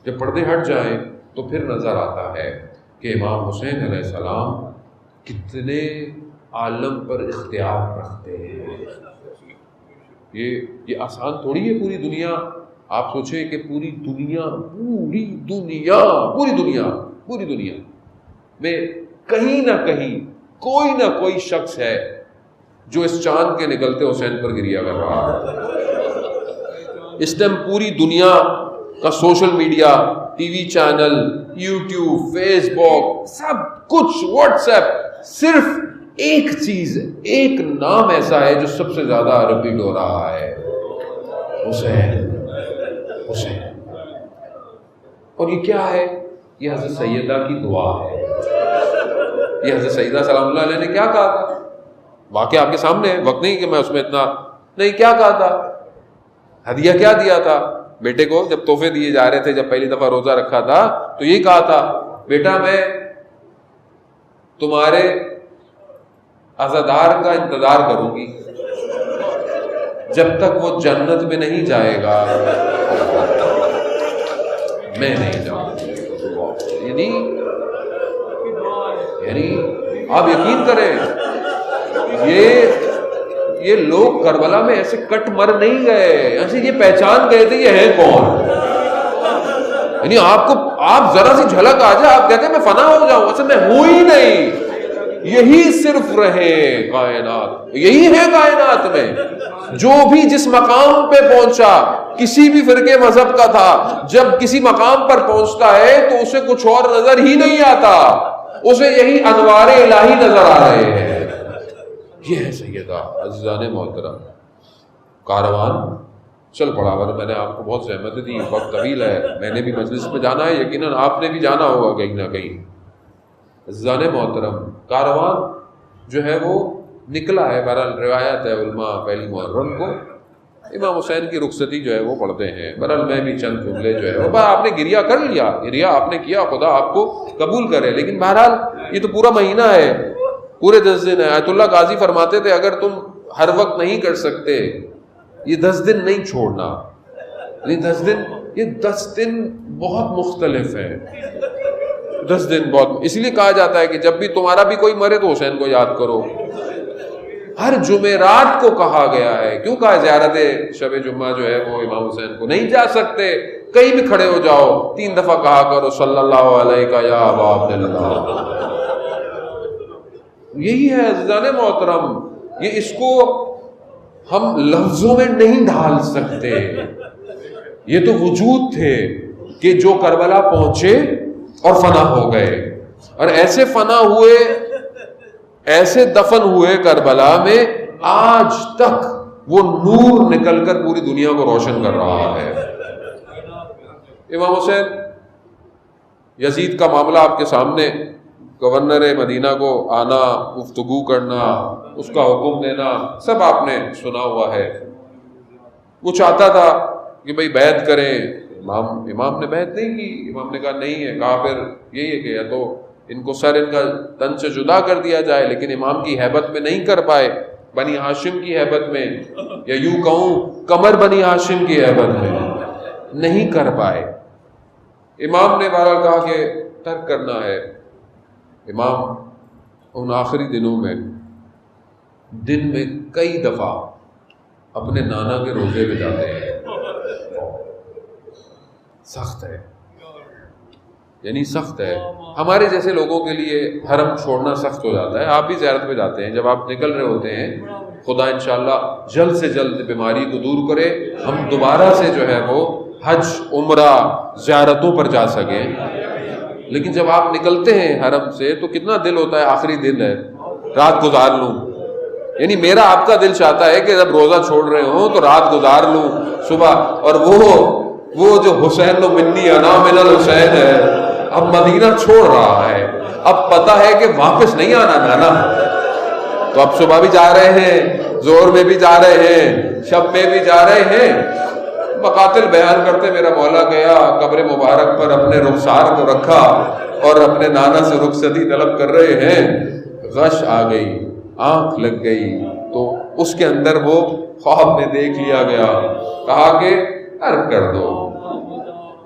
جب پردے ہٹ جائیں تو پھر نظر آتا ہے کہ امام حسین علیہ السلام کتنے عالم پر اختیار رکھتے ہیں. یہ آسان تھوڑی ہے. پوری دنیا، آپ سوچیں کہ پوری دنیا میں کہیں نہ کہیں کوئی نہ کوئی شخص ہے جو اس چاند کے نکلتے حسین پر گریا کر رہا ہے. اس ٹائم پوری دنیا کا social media, TV channel, YouTube, Facebook, سب کچھ، واٹس ایپ، صرف ایک چیز، ایک نام ایسا ہے جو سب سے زیادہ ریپیٹ ہو رہا ہے، حسین. اور یہ کیا ہے؟ یہ حضرت سیدہ کی دعا ہے. یہ حضرت سیدہ سلام اللہ علیہ نے کیا کہا تھا؟ واقعہ آپ کے سامنے ہے، وقت نہیں کہ میں اس میں اتنا نہیں. کیا کہا تھا؟ ہدیہ کیا دیا تھا بیٹے کو جب تحفے دیے جا رہے تھے؟ جب پہلی دفعہ روزہ رکھا تھا تو یہ کہا تھا، بیٹا میں تمہارے عزادار کا انتظار کروں گی جب تک وہ جنت میں نہیں جائے گا میں نہیں جاؤں. یعنی آپ یقین کریں یہ لوگ کربلا میں ایسے کٹ مر نہیں گئے، ایسے یہ پہچان گئے تھے یہ ہے کون. یعنی آپ ذرا سی جھلک آ جائے آپ کہتے ہیں میں فنا ہو جاؤں، اصل میں ہوں ہی نہیں. یہی صرف رہے کائنات، یہی ہے کائنات میں. جو بھی جس مقام پہ پہنچا، کسی بھی فرقے مذہب کا تھا، جب کسی مقام پر پہنچتا ہے تو اسے کچھ اور نظر ہی نہیں آتا، اسے یہی انوار الہی نظر آ رہے ہیں. یہ ہے سیدہ. عزیزان محترم، کاروان چل پڑا. میں نے آپ کو بہت زحمت دی، وقت طویل ہے، میں نے بھی مجلس میں جانا ہے، یقیناً آپ نے بھی جانا ہوگا کہیں نہ کہیں. عزیزان محترم، کاروان جو ہے وہ نکلا ہے. بہرحال روایت ہے علماء پہلی محرم کو امام حسین کی رخصتی جو ہے وہ پڑھتے ہیں. بہرحال میں بھی چند جملے جو ہے وہ آپ نے گریا کر لیا، گریا آپ نے کیا، خدا آپ کو قبول کرے. لیکن بہرحال یہ تو پورا مہینہ ہے، پورے 10 دن ہے. آیت اللہ غازی فرماتے تھے اگر تم ہر وقت نہیں کر سکتے یہ 10 دن نہیں چھوڑنا. یہ 10 دن بہت مختلف ہیں. 10 دن بہت، اس لیے کہا جاتا ہے کہ جب بھی تمہارا بھی کوئی مرے تو حسین کو یاد کرو. ہر جمعرات کو کہا گیا ہے. کیوں کہا؟ زیارت شب جمعہ جو ہے وہ امام حسین کو نہیں جا سکتے، کہیں بھی کھڑے ہو جاؤ 3 دفعہ کہا کرو صلی اللہ علیہ یا ابا عبداللہ. یہی ہے عزیزان محترم. یہ اس کو ہم لفظوں میں نہیں ڈھال سکتے. یہ تو وجود تھے کہ جو کربلا پہنچے اور فنا ہو گئے، اور ایسے فنا ہوئے، ایسے دفن ہوئے کربلا میں، آج تک وہ نور نکل کر پوری دنیا کو روشن کر رہا ہے. امام حسین، یزید کا معاملہ آپ کے سامنے گورنر مدینہ کو آنا، گفتگو کرنا، اس کا حکم دینا، سب آپ نے سنا ہوا ہے۔ وہ چاہتا تھا کہ بھئی بیعت کریں، امام نے بیعت نہیں کی۔ امام نے کہا نہیں ہے، کہا پھر یہی ہے کہ یا تو ان کو سر ان کا تن سے جدا کر دیا جائے، لیکن امام کی ہیبت میں نہیں کر پائے، بنی ہاشم کی ہیبت میں، یا یوں کہوں کمر بنی ہاشم کی ہیبت میں نہیں کر پائے۔ امام نے بہرحال کہا کہ ترک کرنا ہے۔ امام ان آخری دنوں میں دن میں کئی دفعہ اپنے نانا کے روزے میں جاتے ہیں۔ سخت ہے، یعنی سخت ہے۔ ہمارے جیسے لوگوں کے لیے حرم چھوڑنا سخت ہو جاتا ہے۔ آپ بھی زیارت پہ جاتے ہیں، جب آپ نکل رہے ہوتے ہیں، خدا انشاءاللہ جلد سے جلد بیماری کو دور کرے، ہم دوبارہ سے جو ہے وہ حج، عمرہ، زیارتوں پر جا سکیں۔ لیکن جب آپ نکلتے ہیں حرم سے تو کتنا دل ہوتا ہے، آخری دن ہے، رات گزار لوں۔ یعنی میرا آپ کا دل چاہتا ہے کہ جب روزہ چھوڑ رہے ہوں تو رات گزار لوں صبح، اور وہ جو حسین و منی انا من الحسین ہے، اب مدینہ چھوڑ رہا ہے، اب پتہ ہے کہ واپس نہیں آنا نانا، تو اب صبح بھی جا رہے ہیں، زور میں بھی جا رہے ہیں، شب میں بھی جا رہے ہیں۔ مقاتل بیان کرتے میرا مولا گیا قبر مبارک پر اپنے رخسار کو رکھا اور اپنے نانا سے رخصتی طلب کر رہے ہیں، غش آ گئی، آنکھ لگ گئی، تو اس کے اندر وہ خواب میں دیکھ لیا گیا۔ کہا کہ ترک کر دو،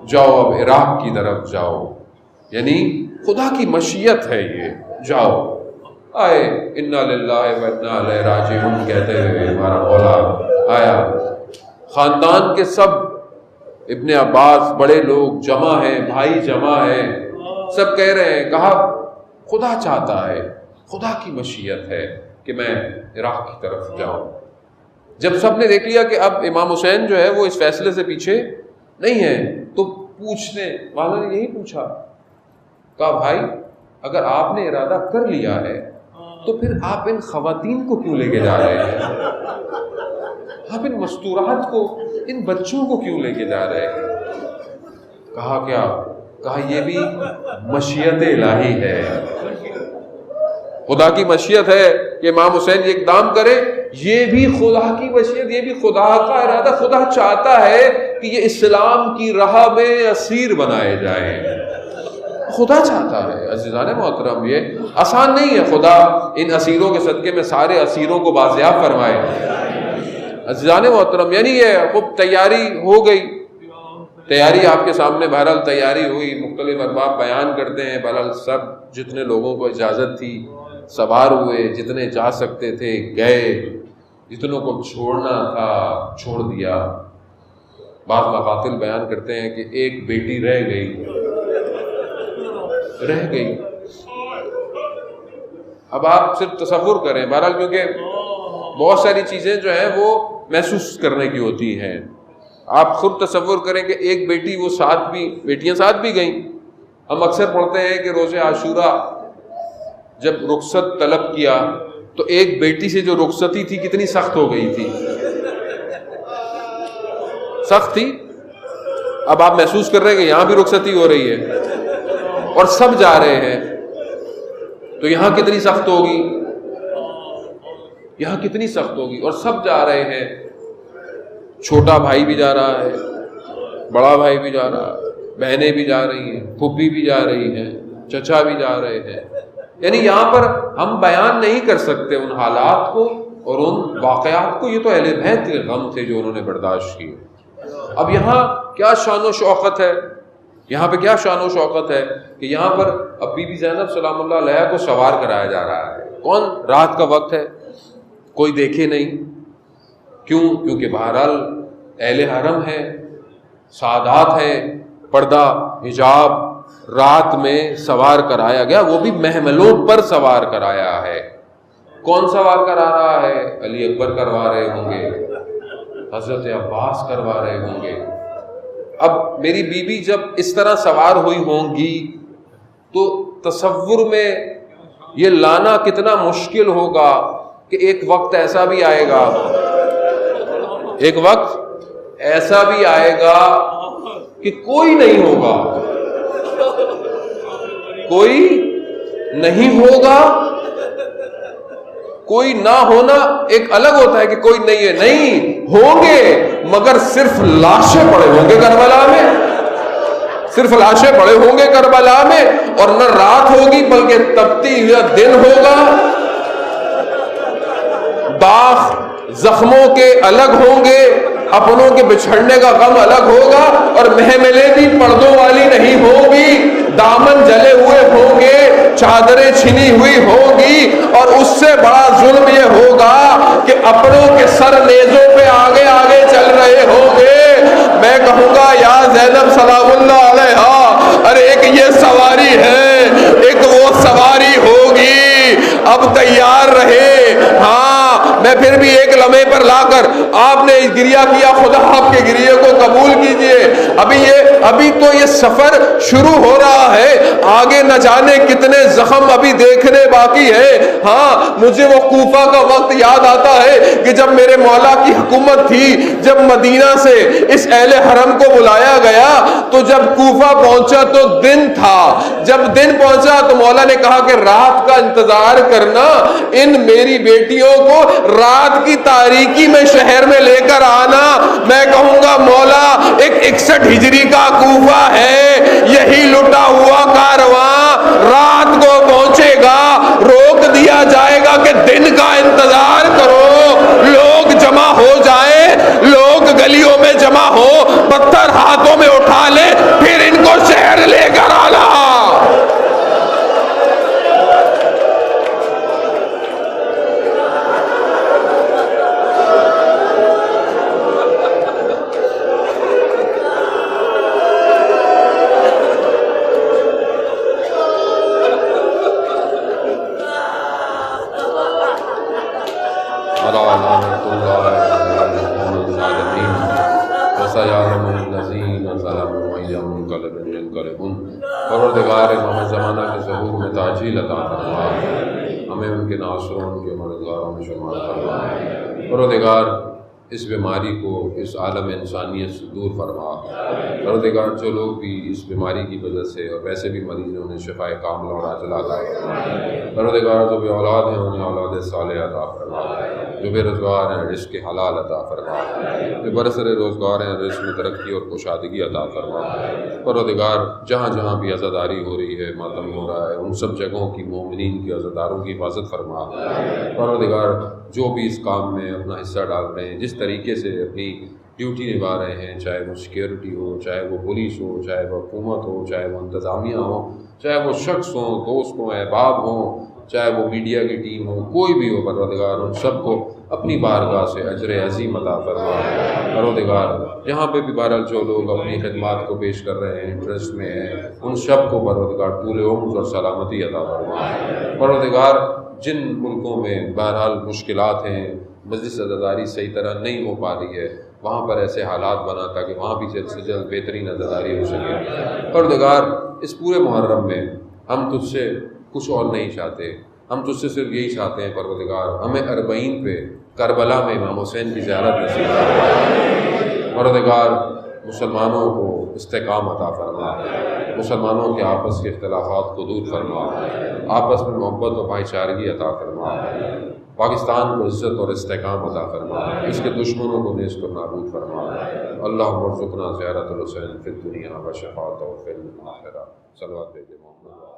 جاؤ اب عراق کی طرف جاؤ، یعنی خدا کی مشیت ہے یہ، جاؤ۔ آئے انا للہ و انا الیہ راجعون کہتے ہوئے ہمارا مولا آیا۔ خاندان کے سب، ابن عباس، بڑے لوگ جمع ہیں، بھائی جمع ہیں، سب کہہ رہے ہیں، کہا خدا چاہتا ہے، خدا کی مشیت ہے کہ میں عراق کی طرف جاؤں۔ جب سب نے دیکھ لیا کہ اب امام حسین جو ہے وہ اس فیصلے سے پیچھے نہیں ہے، تو پوچھنے والا نے یہی پوچھا، کہا بھائی اگر آپ نے ارادہ کر لیا ہے تو پھر آپ ان خواتین کو کیوں لے کے جا رہے ہیں؟ آپ ان مستورات کو، ان بچوں کو کیوں لے کے جا رہے ہیں؟ کہا کیا؟ کہا یہ بھی مشیت الہی ہے، خدا کی مشیت ہے کہ امام حسین یہ اقدام کرے، یہ بھی خدا کی مشیت، یہ بھی خدا کا ارادہ۔ خدا چاہتا ہے کہ یہ اسلام کی راہ میں اسیر بنائے جائیں، خدا چاہتا ہے۔ عزیزان محترم، یہ آسان نہیں ہے، خدا ان اسیروں کے صدقے میں سارے اسیروں کو بازیاب فرمائے۔ عزیزان محترم، یعنی یہ خوب تیاری ہو گئی، تیاری آپ کے سامنے بہرحال تیاری ہوئی، مختلف ارباب بیان کرتے ہیں، بہرحال سب جتنے لوگوں کو اجازت تھی سوار ہوئے، جتنے جا سکتے تھے گئے، جتنوں کو چھوڑنا تھا چھوڑ دیا۔ بعض مقاتل بیان کرتے ہیں کہ ایک بیٹی رہ گئی۔ اب آپ صرف تصور کریں، بہرحال کیونکہ بہت ساری چیزیں جو ہیں وہ محسوس کرنے کی ہوتی ہیں، آپ خود تصور کریں کہ ایک بیٹی، وہ ساتھ بھی بیٹیاں ساتھ بھی گئیں۔ ہم اکثر پڑھتے ہیں کہ روز عاشورہ جب رخصت طلب کیا تو ایک بیٹی سے جو رخصتی تھی کتنی سخت ہو گئی تھی، سخت تھی۔ اب آپ محسوس کر رہے ہیں کہ یہاں بھی رخصتی ہو رہی ہے اور سب جا رہے ہیں، تو یہاں کتنی سخت ہوگی، یہاں کتنی سخت ہوگی، اور سب جا رہے ہیں۔ چھوٹا بھائی بھی جا رہا ہے، بڑا بھائی بھی جا رہا ہے، بہنیں بھی جا رہی ہیں، پھوپھی بھی جا رہی ہیں، چچا بھی جا رہے ہیں۔ یعنی یہاں پر ہم بیان نہیں کر سکتے ان حالات کو اور ان واقعات کو، یہ تو اہل بیت کے غم تھے جو انہوں نے برداشت کیے۔ اب یہاں کیا شان و شوکت ہے، یہاں پہ کیا شان و شوکت ہے کہ یہاں پر اب بی بی زینب سلام اللہ علیہ کو سوار کرایا جا رہا ہے۔ کون؟ رات کا وقت ہے، کوئی دیکھے نہیں، کیوں؟ کیونکہ بہرحال اہل حرم ہے، سعادات ہیں، پردہ حجاب، رات میں سوار کرایا گیا، وہ بھی محملوں پر سوار کرایا ہے۔ کون سوار کرا رہا ہے؟ علی اکبر کروا رہے ہوں گے، حضرت عباس کروا رہے ہوں گے۔ اب میری بیوی جب اس طرح سوار ہوئی ہوں گی تو تصور میں یہ لانا کتنا مشکل ہوگا کہ ایک وقت ایسا بھی آئے گا، ایک وقت ایسا بھی آئے گا کہ کوئی نہیں ہوگا، کوئی نہیں ہوگا، کوئی نہ ہونا ایک الگ ہوتا ہے کہ کوئی نہیں ہے، نہیں ہوں گے، مگر صرف لاشیں پڑے ہوں گے کربلا میں، صرف لاشیں پڑے ہوں گے کربلا میں، اور نہ رات ہوگی بلکہ تپتی ہوئی دن ہوگا، داغ زخموں کے الگ ہوں گے، اپنوں کے بچھڑنے کا غم الگ ہوگا، اور محملیں بھی پردوں والی نہیں ہوگی، دامن جلے ہوئے ہوں گے، چادریں چھنی ہوئی ہوگی، اور اس سے بڑا ظلم یہ ہوگا کہ اپنوں کے سر نیزوں پہ آگے آگے چل رہے ہوں گے۔ میں کہوں گا یا زینب سلام اللہ علیہا، ارے ایک یہ سواری ہے، ایک وہ سواری ہوگی، اب تیار رہے۔ ہاں میں پھر بھی ایک لمحے پر لا کر، آپ نے گریہ کیا، خدا آپ کے گریے کو قبول کیجئے، ابھی تو یہ سفر شروع ہو رہا ہے، آگے نہ جانے کتنے زخم ابھی دیکھنے باقی ہے۔ ہاں مجھے وہ کوفہ کا وقت یاد آتا ہے کہ جب میرے مولا کی حکومت تھی، جب مدینہ سے اس اہل حرم کو بلایا گیا تو جب کوفہ پہنچا تو دن تھا، جب دن پہنچا تو مولا نے کہا کہ رات کا انتظار کرنا، ان میری بیٹیوں کو رات کی تاریکی میں شہر میں لے کر آنا۔ میں کہوں گا مولا ایک 61 ہجری کا کوفہ ہے، یہی لٹا ہوا کارواں رات کو پہنچے گا، روک دیا جائے گا کہ دن کا انتظار کرو، لوگ جمع ہو جائیں، لوگ گلیوں میں جمع ہو، پتھر ہاتھوں میں اٹھا لیں، پھر ان کو شہر لے کر آنا۔ پروردگار ہمیں زمانہ کے ظہور میں تاجیل عطا فرما، ہمیں ان کے ناصروں ان کے مددگاروں میں شمار فرما۔ پروردگار اس بیماری کو اس عالم انسانیت سے دور فرما۔ پروردگار جو لوگ بھی اس بیماری کی وجہ سے اور ویسے بھی مریض ہیں انہیں شفائے کاملہ اور عاجلہ عطا فرما۔ پروردگار جو بے اولاد ہیں انہیں اولاد صالحہ عطا فرما، جو بے روزگار ہیں رزق حلال عطا فرما، جو برسر روزگار ہیں رزق میں ترقی اور کشادگی عطا فرما۔ پروردگار جہاں جہاں بھی عزاداری ہو رہی ہے، ماتم ہو رہا ہے، ان سب جگہوں کی مومنین کی عزاداروں کی حفاظت فرما۔ پروردگار جو بھی اس کام میں اپنا حصہ ڈال رہے ہیں، جس طریقے سے اپنی ڈیوٹی نبھا رہے ہیں، چاہے وہ سیکیورٹی ہو، چاہے وہ پولیس ہو، چاہے وہ حکومت ہو، چاہے وہ انتظامیہ ہو، چاہے وہ شخص ہوں، دوست ہوں، احباب ہوں، چاہے وہ میڈیا کی ٹیم ہو، کوئی بھی ہو، پروردگار ان سب کو اپنی بارگاہ سے اجر عظیم عطا فرما۔ پروردگار جہاں پہ بھی بہرحال جو لوگ اپنی خدمات کو پیش کر رہے ہیں، انٹرسٹ میں ہیں، ان سب کو پروردگار طول عمر اور سلامتی عطا فرما۔ پروردگار جن ملکوں میں بہرحال مشکلات ہیں، مجلس عزاداری صحیح طرح نہیں ہو پا رہی ہے، وہاں پر ایسے حالات بنا تاکہ وہاں بھی جلد سے جلد بہترین عزاداری ہو سکے۔ پروردگار اس پورے محرم میں ہم تجھ سے کچھ اور نہیں چاہتے، ہم تجھ سے صرف یہی چاہتے ہیں پروردگار ہمیں 40 پہ کربلا میں امام حسین کی زیارت نصیب فرما۔ پروردگار مسلمانوں کو استحکام عطا فرما، مسلمانوں کے آپس کے اختلافات کو دور فرما، آپس میں محبت و بھائی چارگی عطا فرما، پاکستان کو عزت اور استحکام عطا فرما، اس کے دشمنوں کو نیست و نابود فرما۔ اللہم ارزقنا زیارت الحسین فی الدنیا و شفاعتہ فی الآخرہ۔ صلوات بھیجے محمد۔